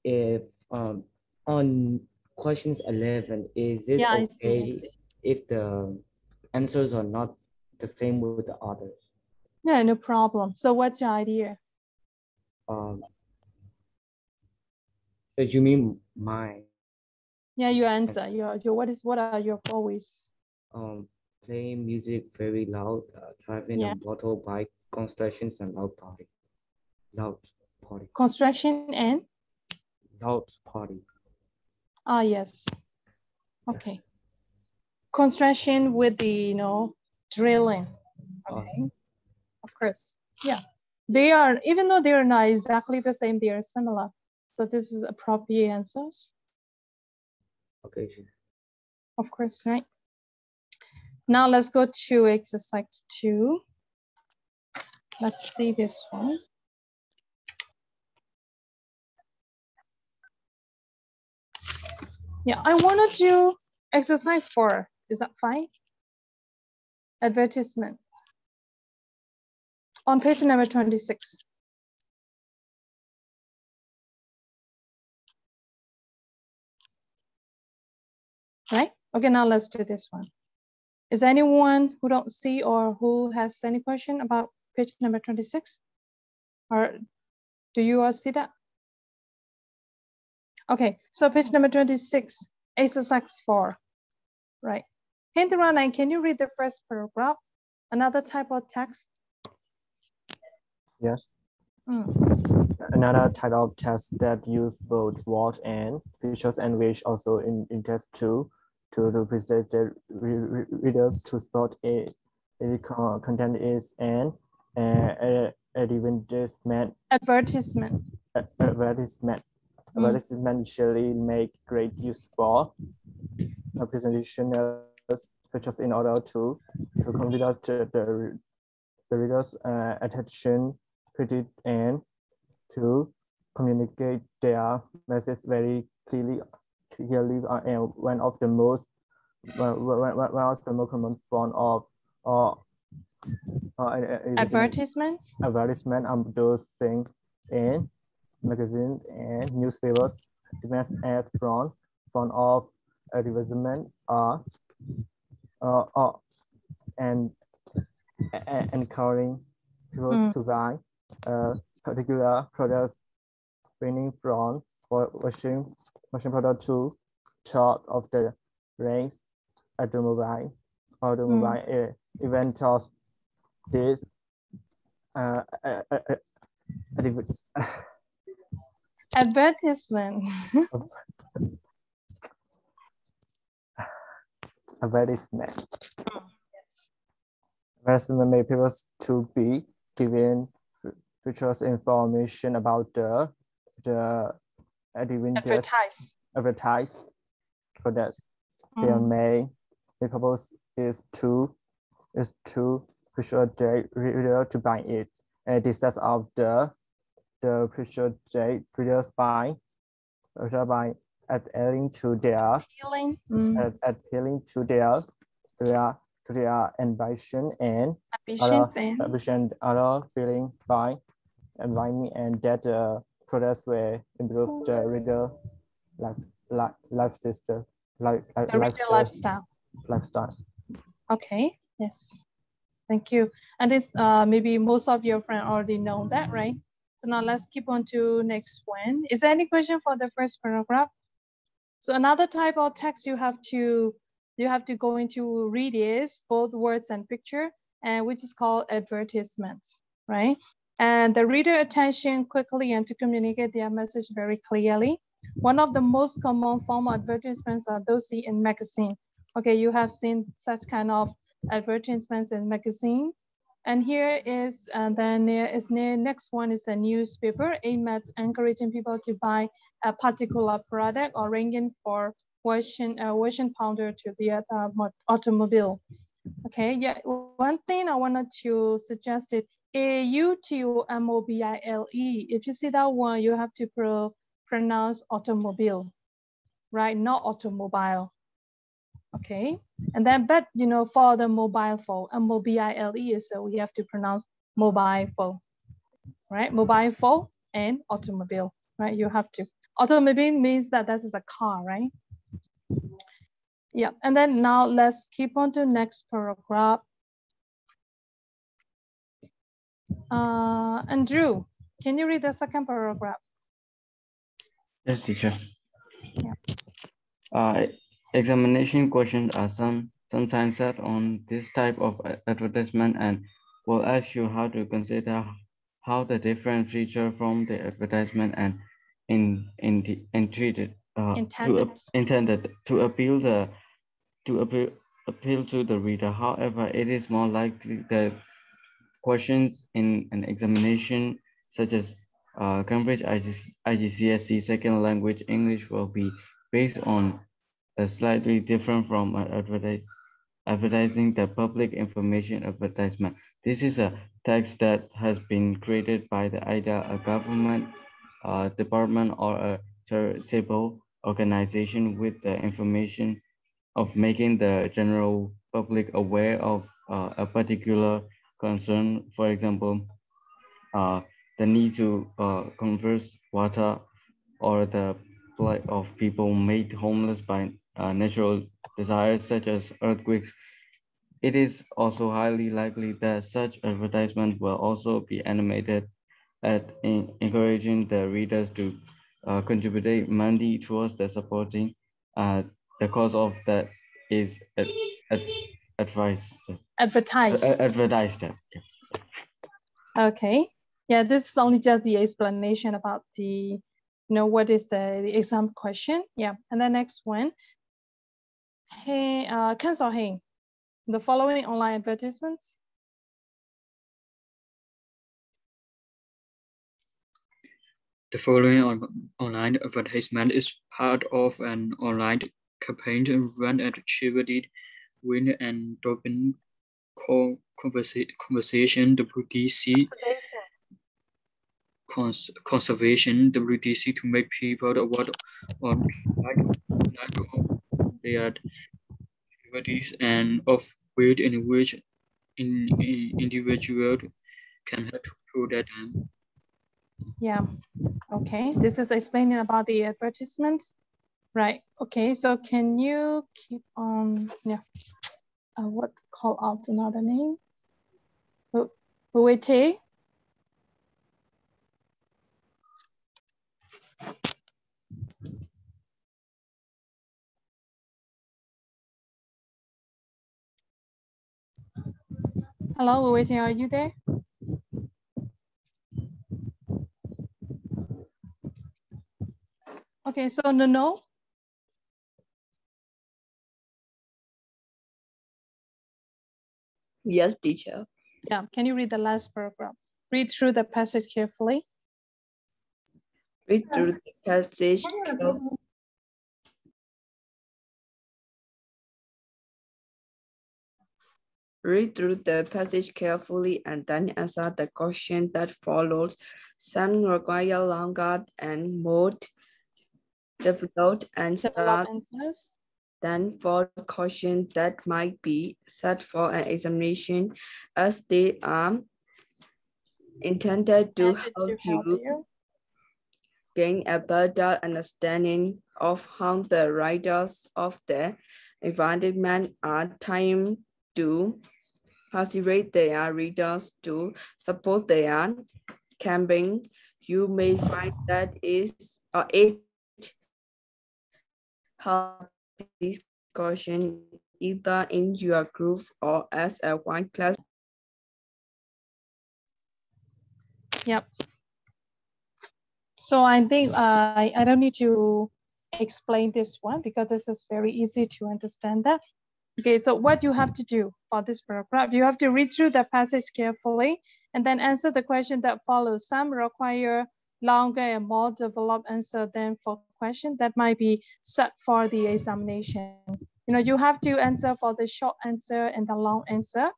If on questions 11, is it Yeah, okay I see. if the answers are not the same with the others? Yeah, no problem. So what's your idea? So you mean mine? Yeah, your answer. Your what are your always? Play music very loud, driving a motorbike, constructions and loud party. Loud party. Construction and? Loud party. Ah, yes. Okay. Construction with the, drilling. Okay. Of course. Yeah. They are, even though they are not exactly the same, they are similar. So this is appropriate answers. Okay, sure. Of course, right? Now let's go to exercise 2. Let's see this one. Yeah, I want to do exercise 4. Is that fine? Advertisements. On page number 26. Right? Okay, now let's do this one. Is anyone who don't see or who has any question about page number 26? Or do you all see that? Okay, so page number 26, exercise 4, right? Hindaranai, can you read the first paragraph? Another type of text? Yes. Another type of text that use both words and pictures and which also in text to represent the readers to spot a content is an advertisement. Advertisement. Advertisement usually make great use for representational pictures in order to convert the reader's attention quickly and to communicate their message very clearly. And one of the most common form of advertisements. Advertisement those things in magazines and newspapers. Images at front of advertisement are and encouraging people to buy particular products, ranging from washing product to top of the range automobile even towards this advertisement. Advertisement. Advertisement may people to be given features information about the advertise products. Their main purpose is to persuade the reader to buy it. And this sets of the persuade the readers by appealing to their ambition and other feeling by environment and that products will improve the reader lifestyle. Okay, yes, thank you. And this maybe most of your friends already know that, right? So now let's keep on to next one. Is there any question for the first paragraph? So another type of text you have to you have to go into read is both words and picture, and which is called advertisements, right? And the reader attention quickly and to communicate their message very clearly. One of the most common form of advertisements are those seen in magazine. Okay, you have seen such kind of advertisements in magazine. And here is, next one is a newspaper aimed at encouraging people to buy a particular product or ranging for version pounder to the automobile. Okay, yeah, one thing I wanted to suggest is AUTOMOBILE. If you see that one, you have to pronounce automobile, right? Not automobile. Okay, and then, but you know, for the mobile phone, MOBILE is, so we have to pronounce mobile phone, right? Mobile phone and automobile, right? You have to. Automobile means that this is a car, right? Yeah, and then now let's keep on to next paragraph. Andrew, can you read the second paragraph? Yes, teacher. Yeah. Examination questions are sometimes set on this type of advertisement and will ask you how to consider how the different feature from the advertisement and intended to appeal to the reader. However, it is more likely that questions in an examination such as Cambridge iGCSE second language English will be based on a slightly different from advertising the public information advertisement. This is a text that has been created by either a government department or a charitable organization with the information of making the general public aware of a particular concern. For example, the need to conserve water or the plight of people made homeless by natural disasters such as earthquakes. It is also highly likely that such advertisement will also be animated at encouraging the readers to contribute money towards the supporting the cause of that is advertised. Okay. Yeah, this is only just the explanation about the, you know, what is the exam question. Yeah, and the next one. Hey, cancel hey. The following online advertisements. The following online advertisement is part of an online campaign run at charity Win and Dobin Conversation WDC Conservation WDC to make people aware on their activities and of ways in which individuals can help to protect them. Yeah, okay. This is explaining about the advertisements. Right, okay, so can you keep on, yeah, what call out another name? Uwete? Hello, Uwete, are you there? Okay, so no. Yes, teacher. Yeah, can you read the last paragraph? Read through the passage carefully. Read through the passage carefully. Read through the passage carefully and then answer the question that followed. Some require longer and more developed answers than for questions that might be set for an examination, as they are intended to help you gain a better understanding of how the writers of the advertisement are trying to persuade their readers to support their campaign. You may find that it helps this question either in your group or as a one class. Yep. So I think I don't need to explain this one because this is very easy to understand that. Okay, so what you have to do for this paragraph, you have to read through the passage carefully and then answer the question that follows. Some require longer and more developed answer than for question that might be set for the examination. You know, you have to answer for the short answer and the long answer.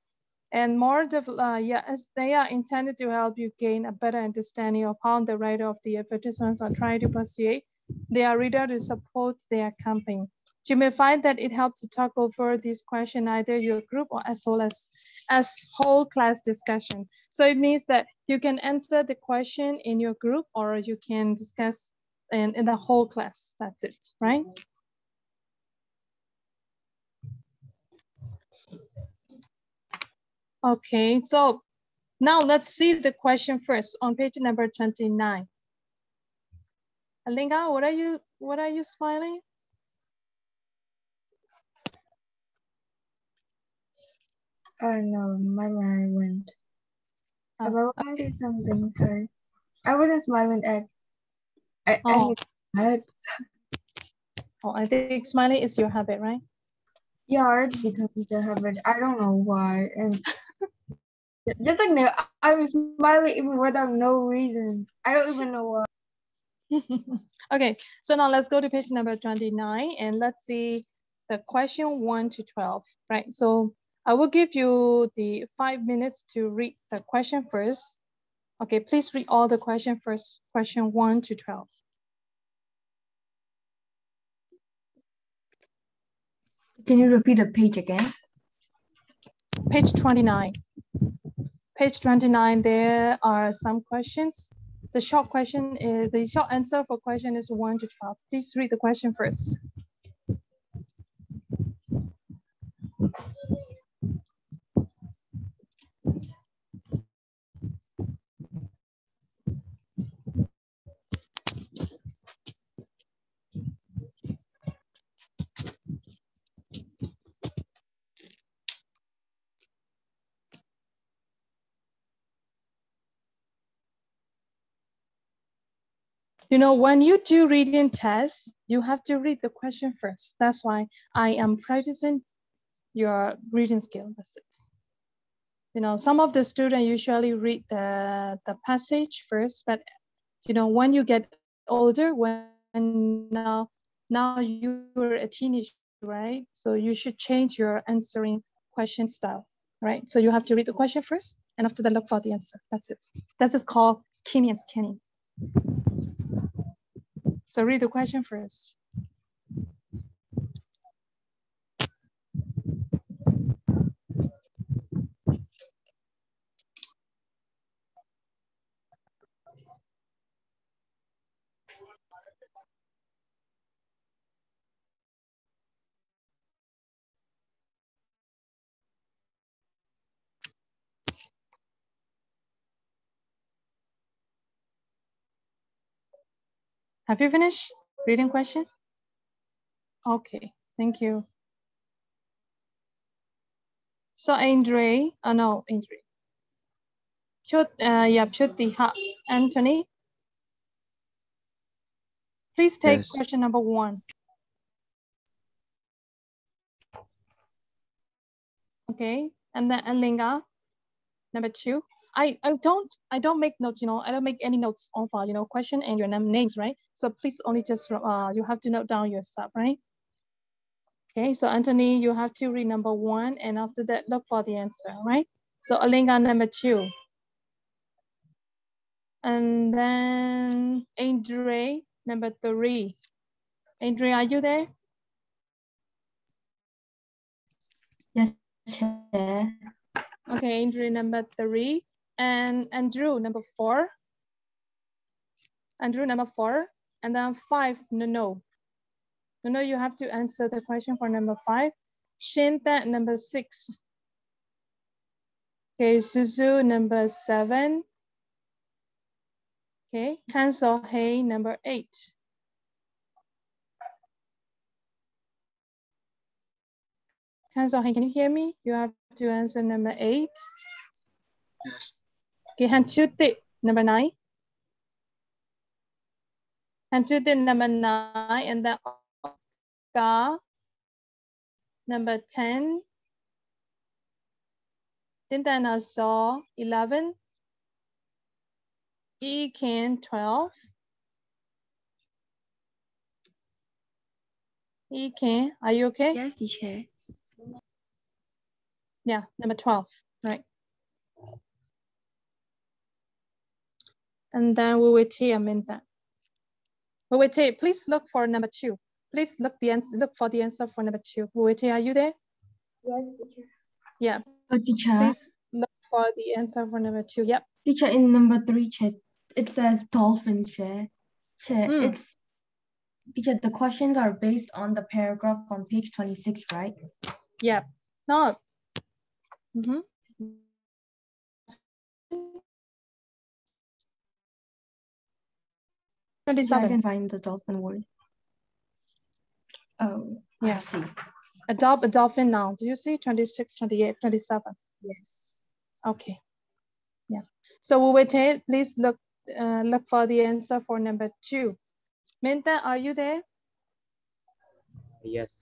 And more, as they are intended to help you gain a better understanding of how the writer of the advertisements are trying to persuade their reader to support their campaign. You may find that it helps to talk over this question either your group or as well as whole class discussion. So it means that you can answer the question in your group or you can discuss in the whole class. That's it, right? Okay, so now let's see the question first on page number 29. Alinga, what are you smiling? No, my mind went. I was going to do something, sorry. I wasn't smiling at I think smiling is your habit, right? Yeah, it becomes a habit. I don't know why. And just like now, I was smiling even without no reason. I don't even know why. Okay, so now let's go to page number 29 and let's see the question 1 to 12, right? So I will give you the 5 minutes to read the question first. Okay, please read all the question first, question 1 to 12. Can you repeat the page again? Page 29. Page 29, there are some questions. The short answer for question is 1 to 12. Please read the question first. You know, when you do reading tests, you have to read the question first. That's why I am practicing your reading skill. That's it. You know, some of the students usually read the passage first, but you know, when you get older, when now you're a teenager, right? So you should change your answering question style, right? So you have to read the question first, and after that, look for the answer. That's it. This is called skimming and scanning. So read the question first. Have you finished reading question? Okay, thank you. So Andre, no, Andre. Anthony. Please take Yes. question number 1. Okay, and then Alinga, number 2. I don't make notes, you know, I don't make any notes on file, you know, question and your names, right? So please only just, you have to note down your stuff, right? Okay, so Anthony, you have to read number 1 and after that, look for the answer, right? So Alinga, number 2. And then Andre, number 3. Andre, are you there? Yes, Chair. Okay, Andre, number 3. And Andrew, number 4. Andrew, number 4. And then 5, no. No, you have to answer the question for number 5. Shinta, number 6. Okay, Suzu, number 7. Okay, Cancel Hey, number 8. Kansohan, can you hear me? You have to answer number 8. Yes. Okay, Hanchuti, number 9. Hanchuti, number 9, and then Ka, number 10. Tintana saw 11. Can 12. Can, are you okay? Yes, teacher. Yeah, number 12, right? And then we will take a minute. We will take, please look for number 2. Please look for the answer for number 2. We will take, are you there? Yes, teacher. Yeah. Teacher. Please look for the answer for number 2. Yep. Teacher, in number 3, it says dolphin share. It's teacher, the questions are based on the paragraph on page 26, right? Yep. No. Yeah, I can find the dolphin word. Oh, yeah. I see. Adopt a dolphin now. Do you see 26, 28, 27? Yes. Okay. Yeah. So we will take, please look for the answer for number 2. Minta, are you there? Yes.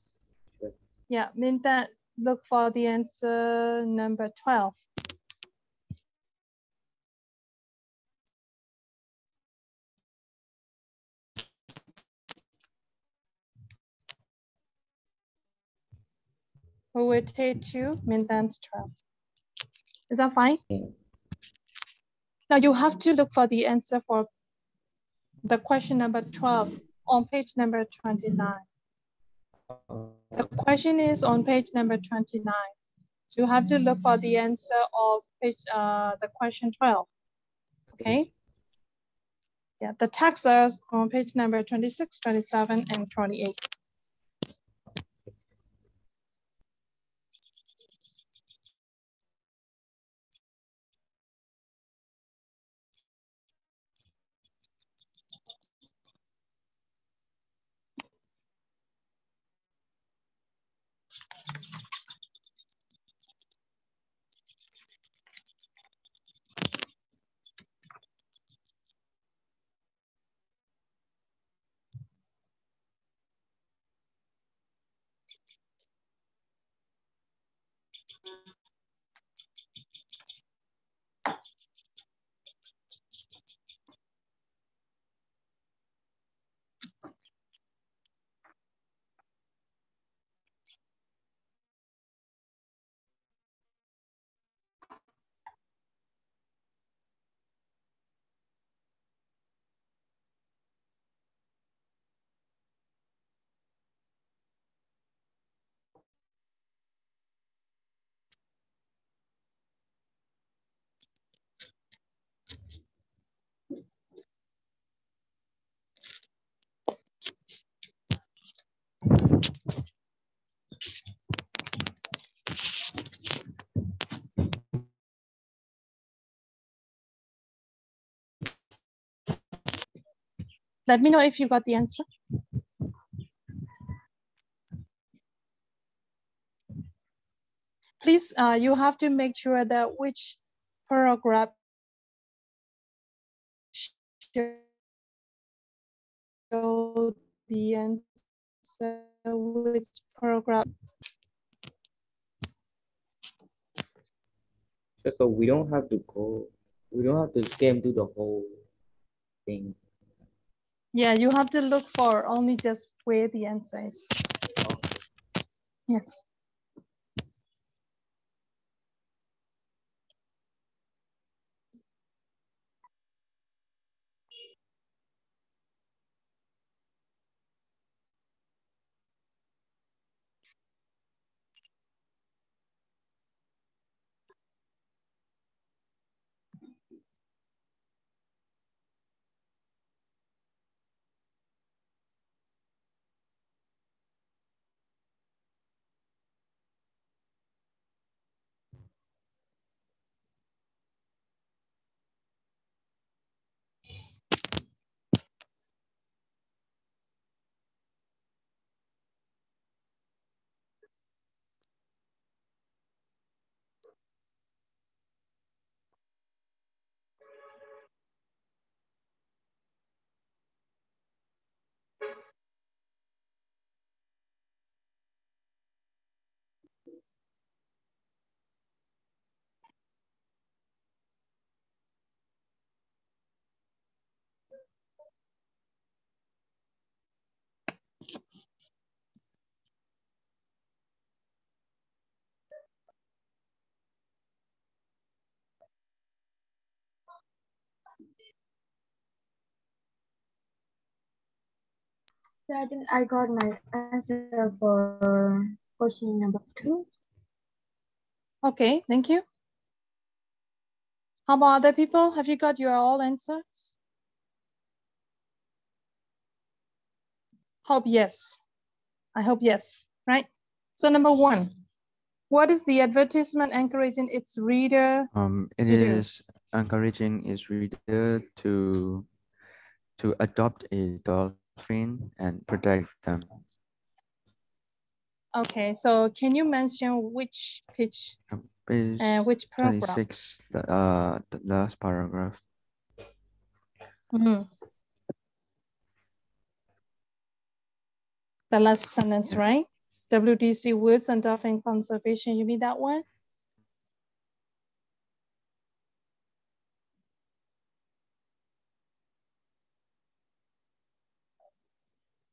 Sure. Yeah, Minta, look for the answer number 12. We will take 2, Minta's 12. Is that fine? Yeah. Now you have to look for the answer for the question number 12 on page number 29. The question is on page number 29. So you have to look for the answer of page, the question 12. Okay? Yeah, the text is on page number 26, 27, and 28. Let me know if you got the answer. Please, you have to make sure that which paragraph show the answer, which paragraph. So we don't have to scan through the whole thing. Yeah, you have to look for only just where the answer is. Yes. I think I got my answer for question number 2. Okay, thank you. How about other people? Have you got your all answers? Hope yes. I hope yes, right? So number 1, what is the advertisement encouraging its reader It to do? is encouraging its reader to adopt a dolphin and protect them. Okay, so can you mention which page Page and which paragraph? 26, the last paragraph. The last sentence, Yeah. right? WTC Woods and Dolphin Conservation, you mean that one?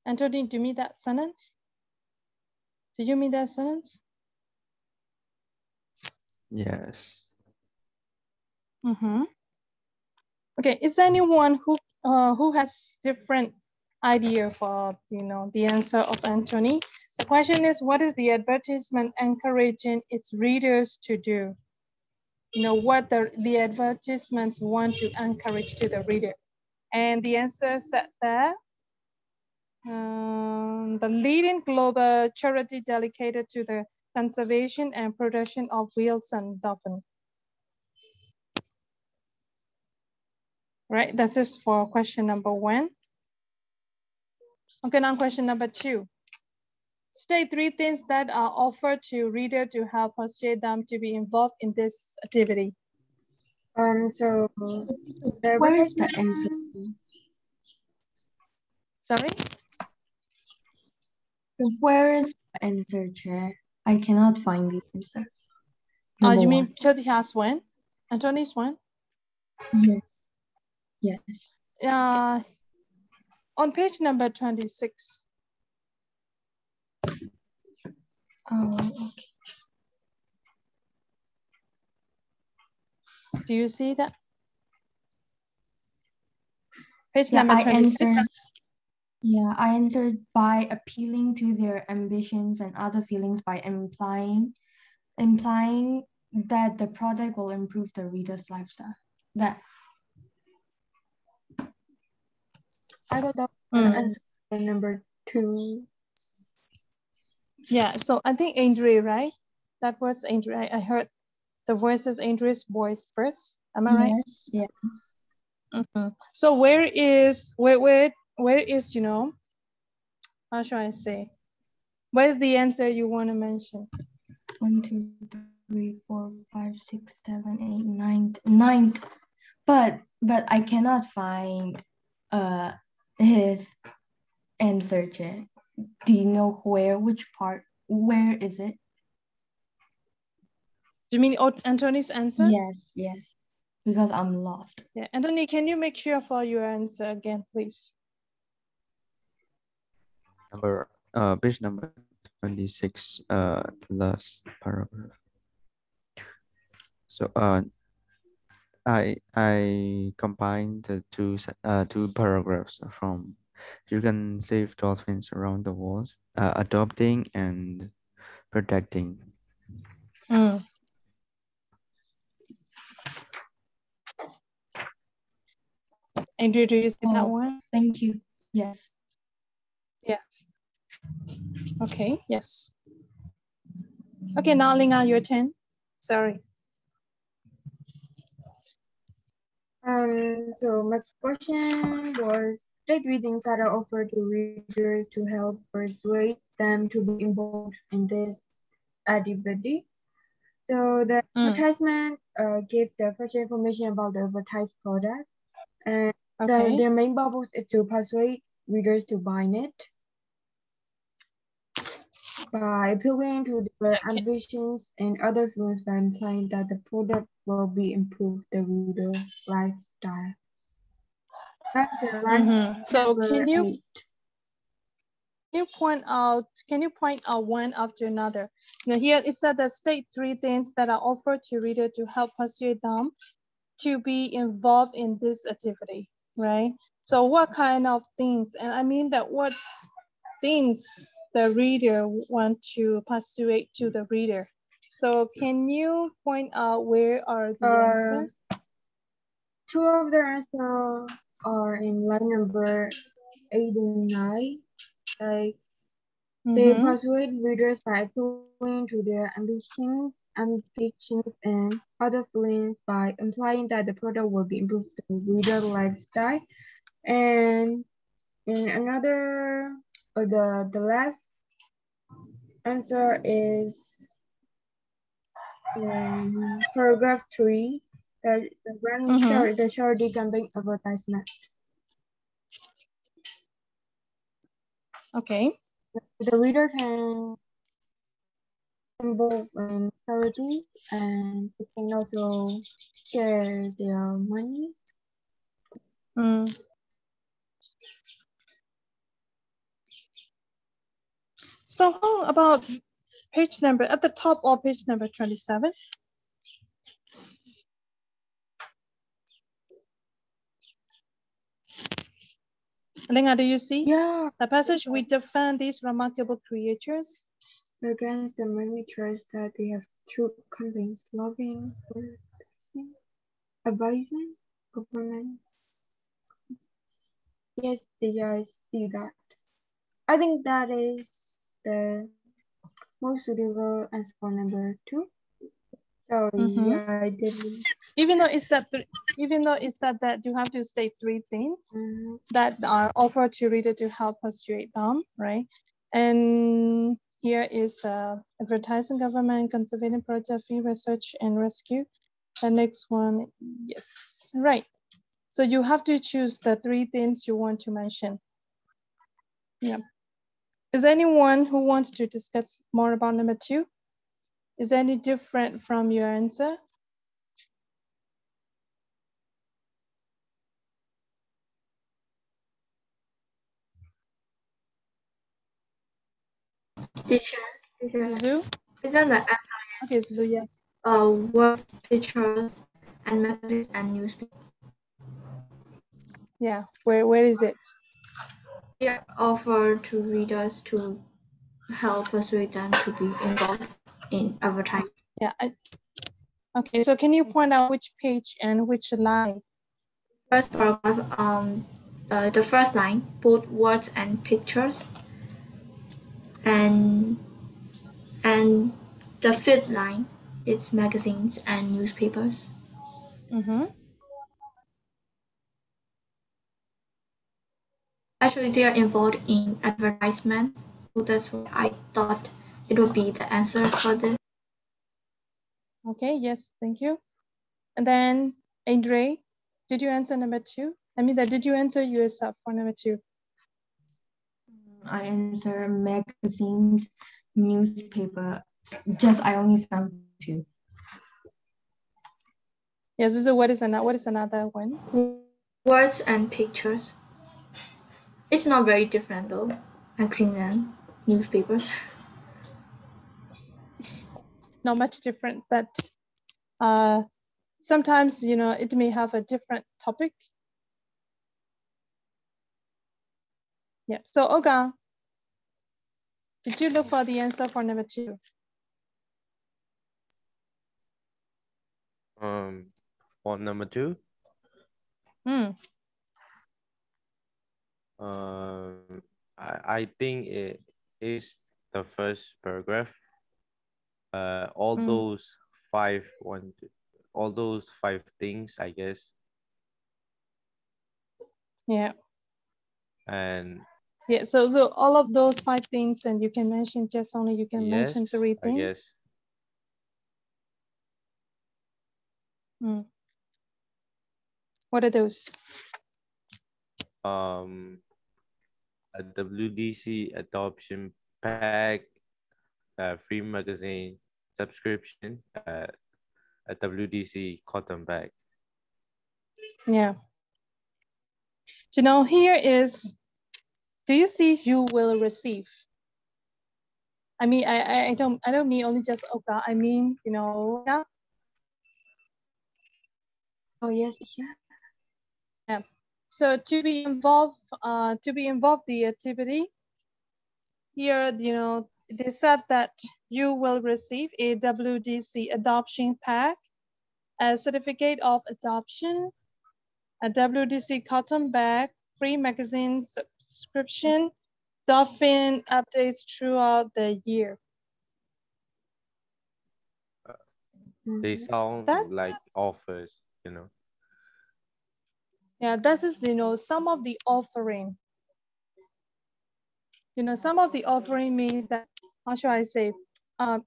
Anthony, do you mean that sentence? Do you mean that sentence? Yes. Okay, is there anyone who has different idea for the answer of Anthony? The question is, what is the advertisement encouraging its readers to do? What the advertisements want to encourage to the reader. And the answer said there, the leading global charity dedicated to the conservation and protection of whales and dolphins. Right, this is for question number 1. Okay, now question number 2. State 3 things that are offered to reader to help persuade them to be involved in this activity. So where is the answer? Sorry? So where is the answer, Chair? I cannot find the answer. You mean Chody has one? Anthony's one? Yeah. Yes. On page number 26. Okay. Do you see that? Page number 26. I answered by appealing to their ambitions and other feelings by implying that the product will improve the reader's lifestyle. That. I got the answer for number 2. Yeah, so I think Andre, right? That was Andre. I heard the voice is Andre's voice first. Am I right? Yes. So where is how should I say? Where's the answer you want to mention? 1, 2, 3, 4, 5, 6, 7, 8, 9. But I cannot find his answer, Chair. Do you know which part? Where is it? Do you mean Anthony's answer? Yes. Because I'm lost. Yeah, Anthony, can you make sure for your answer again, please? Page number 26, last paragraph. So I combined the two paragraphs from "You can save dolphins around the world," adopting and protecting. Andrew, do you see that one? Thank you. Yes. Yes. Okay, yes. Okay, now Linga, your turn. Sorry. So my question was, state readings that are offered to readers to help persuade them to be involved in this activity. So the advertisement give the first information about the advertised product, and so their main purpose is to persuade readers to buy it by appealing to their ambitions and other feelings by implying that the product will be improve the reader's lifestyle. That's the last So can you 8. Can you point out one after another? Here it said that state 3 things that are offered to reader to help persuade them to be involved in this activity, right? So what kind of things? And I mean that what's things the reader want to persuade to the reader. So can you point out where are the answers? Two of the answers are in line number 8 and 9. Like they persuade readers by appealing to their ambitions, and other feelings by implying that the product will be improved the reader lifestyle. And in another, the last answer is in paragraph 3, that the brand the charity campaign advertisement. Okay. The reader can involve in charity and it can also share their money. So how about page number at the top of page number 27? Elena, do you see? Yeah. The passage, we defend these remarkable creatures against the many threats that they have through campaigns, lobbying, advising governments. Yes, I see that. I think that is the most suitable answer for number 2. So yeah, I did. Even though it said that you have to state 3 things that are offered to reader to help persuade them, right? And here is advertising, government, conservation project, free research and rescue. The next one, yes, right. So you have to choose the 3 things you want to mention. Yeah. Is there anyone who wants to discuss more about number 2? Is any different from your answer? Teacher, Zuzu? Isn't the answer? Okay, Zuzu, yes. Words, pictures, and magazines and newspapers. Yeah, where is it? They are offered to readers to help persuade them to be involved in advertising. Yeah. Okay, so can you point out which page and which line? First paragraph, the first line, both words and pictures, and the fifth line, it's magazines and newspapers. Actually, they are involved in advertisement, so that's why I thought it would be the answer for this. Okay, yes, thank you. And then, Andre, did you answer number 2? I mean, did you answer yourself for number 2? I answer magazines, newspaper. I only found 2. Yes, so what is another one? Words and pictures. It's not very different though. Magazines and newspapers. Not much different, but sometimes, you know, it may have a different topic. Yeah, so Olga, did you look for the answer for number 2? For number 2? I think it is the first paragraph. All those 5 things, I guess. Yeah. And yeah, so all of those 5 things, and you can mention mention 3 things. I guess. What are those? A WDC adoption pack, free magazine subscription, a WDC cotton bag. Yeah. You know, here is, do you see you will receive? I mean, I don't mean only just Oka. I mean, you know, yeah. Oh yes, yeah. So to be involved the activity, here, they said that you will receive a WDC adoption pack, a certificate of adoption, a WDC cotton bag, free magazine subscription, Dolphin updates throughout the year. They sound like offers, Yeah, this is, some of the offering. Some of the offering means that, how should I say,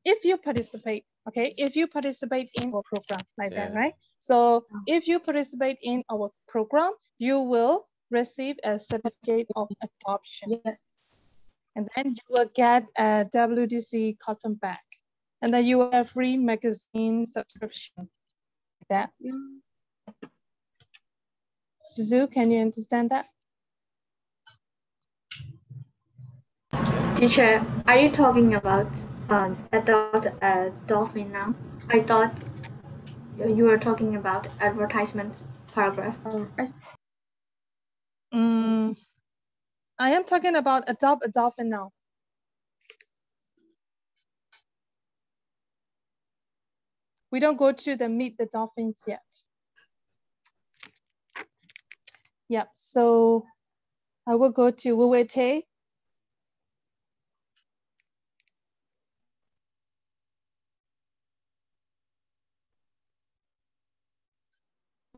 if you participate, okay, if you participate in our program like that, right? So if you participate in our program, you will receive a certificate of adoption. Yes. And then you will get a WDC cotton bag. And then you will have free magazine subscription. Like that. Suzu, can you understand that? Teacher, are you talking about adopt a dolphin now? I thought you were talking about advertisement paragraph. I am talking about adopt a dolphin now. We don't go to the meet the dolphins yet. Yeah, so I will go to Wuwete.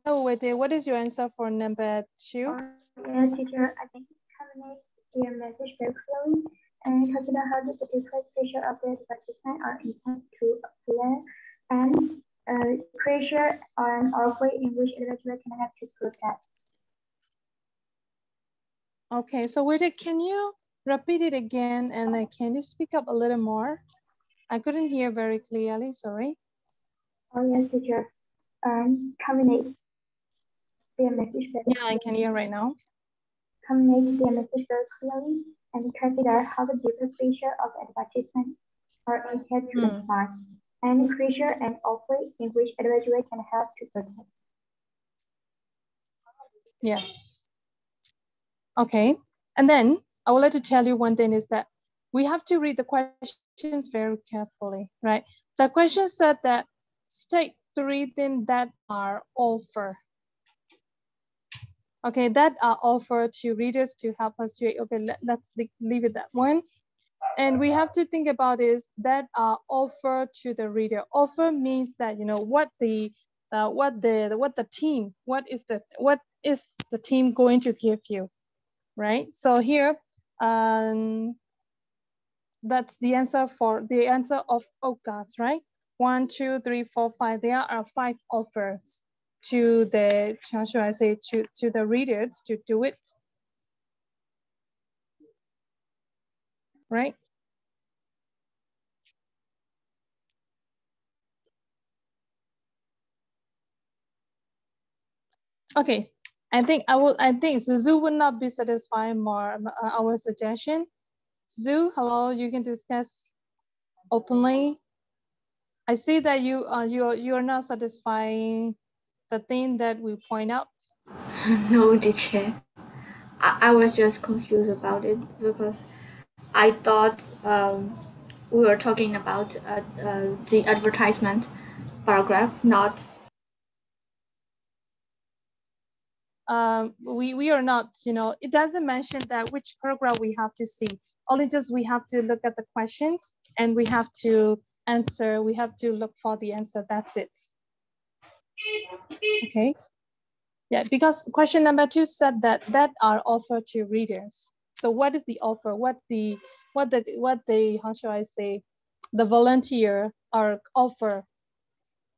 Wuwete, what is your answer for number 2? Yes, teacher, I think it communicates your message very clearly and consider how the different feature of the advertisement are intended to appear and creature and offer in which individual can have to prove that. Okay, so Wuwete, can you repeat it again and can you speak up a little more? I couldn't hear very clearly, sorry. Oh yes, teacher. Communicate their message very Yeah, I can hear right now. Communicate their message very clearly and consider how the different features of advertisement are intended to inspire and creature and offer in which individual can help to protect. Yes. Okay, and then I would like to tell you one thing is that we have to read the questions very carefully, right? The question said that state 3 things that are offered. Okay, that are offered to readers to help us read. Okay, let's leave it that one. And we have to think about is that are offered to the reader. Offer means that what the team, what is the team going to give you, right? So here, that's the answer of OCAS, right? 1, 2, 3, 4, 5. There are 5 offers to the, how should I say, to the readers to do it, right? Okay, I think Suzu would not be satisfied more our suggestion. Suzu, hello, you can discuss openly. I see that you are not satisfying the thing that we point out. No, teacher. I was just confused about it because I thought we were talking about the advertisement paragraph, not. We are not, it doesn't mention that which paragraph we have to see. Only just we have to look at the questions and we have to answer. We have to look for the answer. That's it. Okay. Yeah, because question number 2 said that are offered to readers. So what is the offer? What the how shall I say, the volunteer are offer?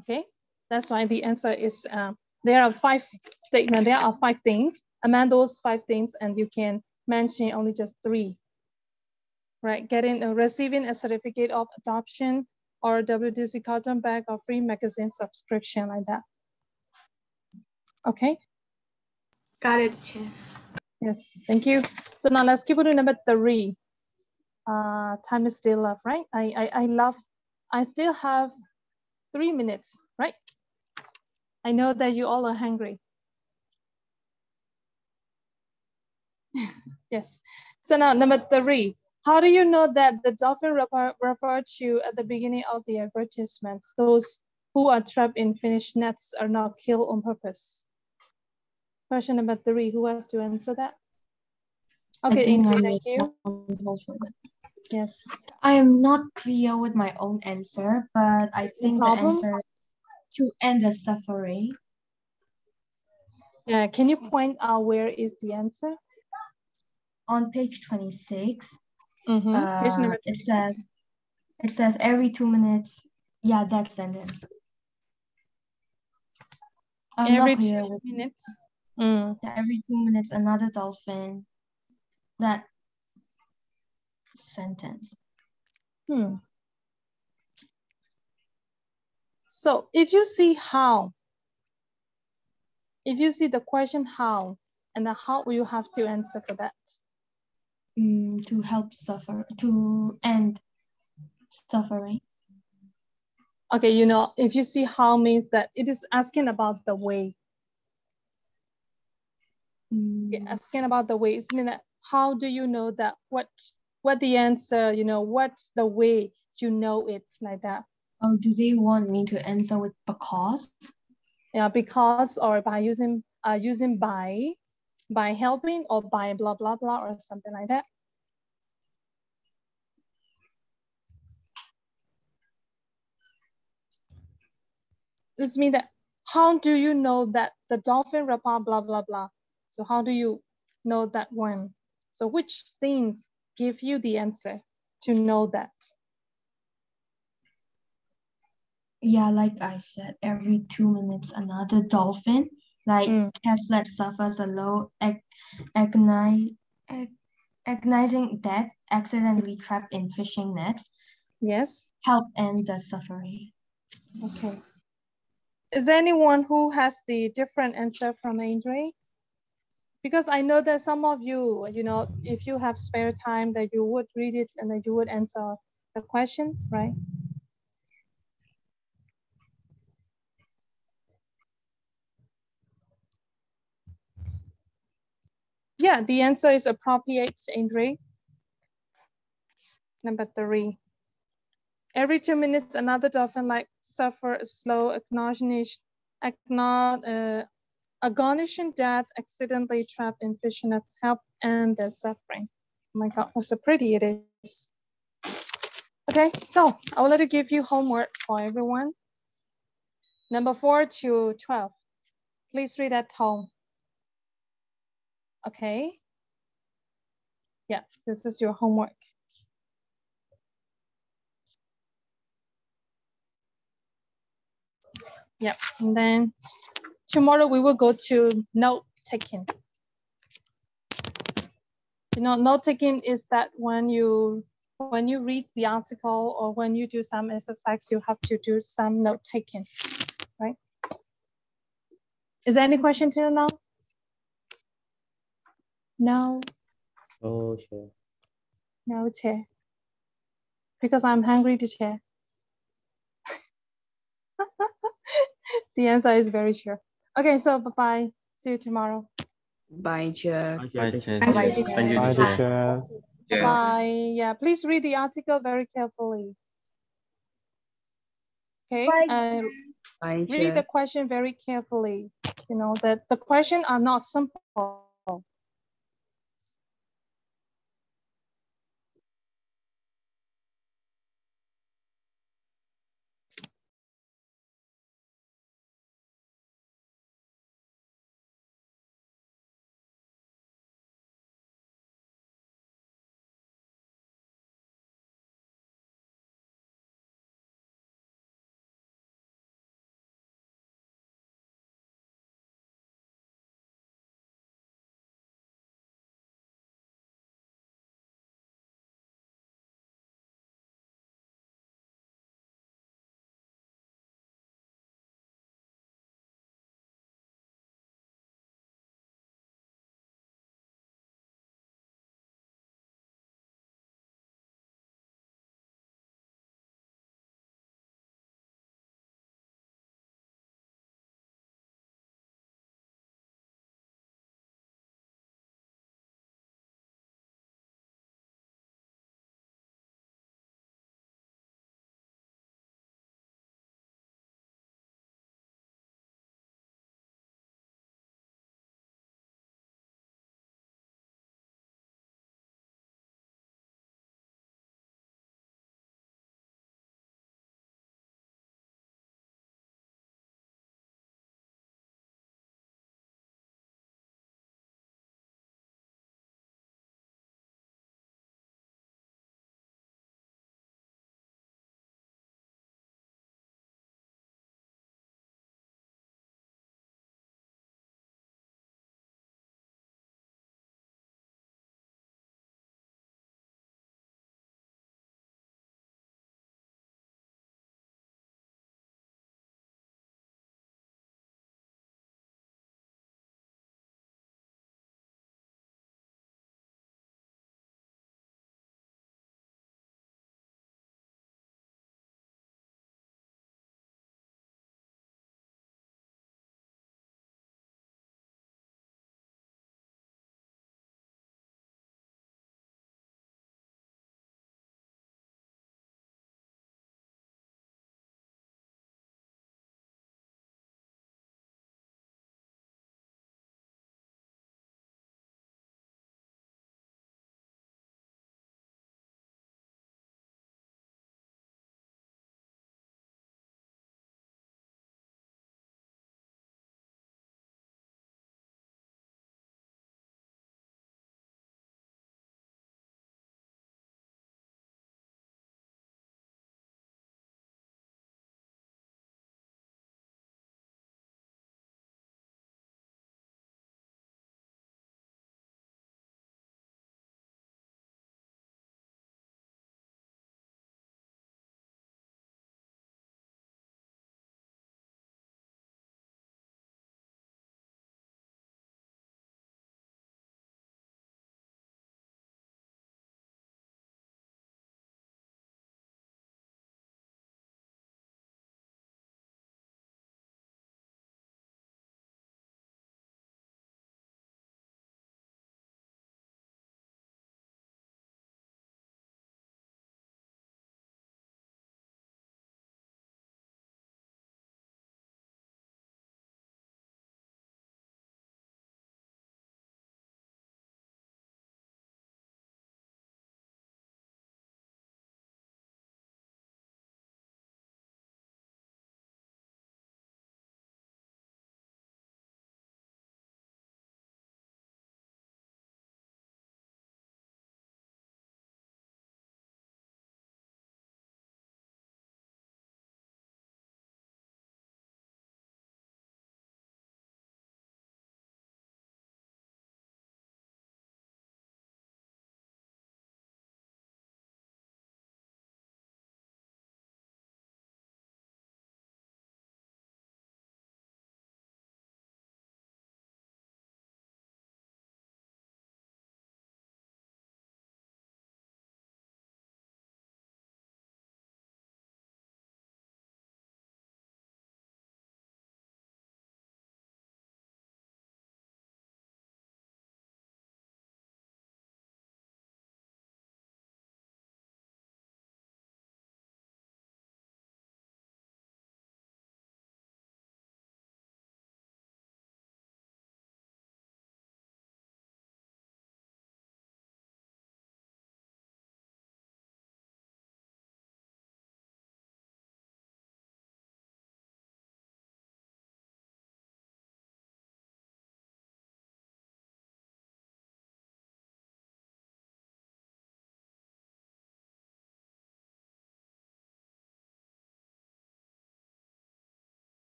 Okay, that's why the answer is there are 5 statements. There are 5 things. Among those 5 things, and you can mention only just 3. Right, receiving a certificate of adoption or WDC cotton bag or free magazine subscription like that. Okay. Got it, Chair. Yes, thank you. So now let's keep on to number 3. Time is still left, right? I still have 3 minutes, right? I know that you all are hungry. Yes. So now number 3, How do you know that the dolphin referred to at the beginning of the advertisements, those who are trapped in finished nets are not killed on purpose? Question number 3, who has to answer that? Okay, Ingrid, thank you. Yes. I am not clear with my own answer, but I think the answer to end the suffering. Yeah, can you point out where is the answer? On page 26. Page number 26. It says every 2 minutes. Yeah, that sentence. I'm every not clear 2 minutes. Yeah, every 2 minutes, another dolphin. That sentence. So if you see how, if you see the question how, and the how you have to answer for that. To help suffer, to end suffering. Okay, you know, if you see how means that it is asking about the way. Asking about the way, it's mean that how do you know that what the answer, you know, what's the way you know it, like that. Oh, do they want me to answer with because? Yeah, because, or by using by helping, or by blah blah blah, or something like that. This means that how do you know that the dolphin report blah blah blah? So how do you know that one? So which things give you the answer to know that? Yeah, like I said, every 2 minutes another dolphin, like Caslet suffers a low agonizing death, accidentally trapped in fishing nets. Yes. Help end the suffering. Okay. Is there anyone who has the different answer from Andre? Because I know that some of you, you know, if you have spare time, that you would read it and that you would answer the questions, right? Yeah, the answer is appropriate, Andre. Number 3. Every 2 minutes, another dolphin like suffer a slow agonizing death, accidentally trapped in fishing nets, help end their suffering. Oh my God, so pretty it is. Okay, so I would like to give you homework for everyone. Number 4 to 12. Please read at home. Okay. Yeah, this is your homework. Yep, and then tomorrow we will go to note taking. You know, note taking is that when you read the article or when you do some exercise, you have to do some note taking, right? Is there any question till now? No. Oh, sure. No, chair. Because I'm hungry to chair. The answer is very sure. Okay, so bye-bye. See you tomorrow. Bye, chair. Bye, teacher. Bye, Thank you, teacher. Bye. Yeah, please read the article very carefully. Okay, read the question very carefully. You know that the questions are not simple.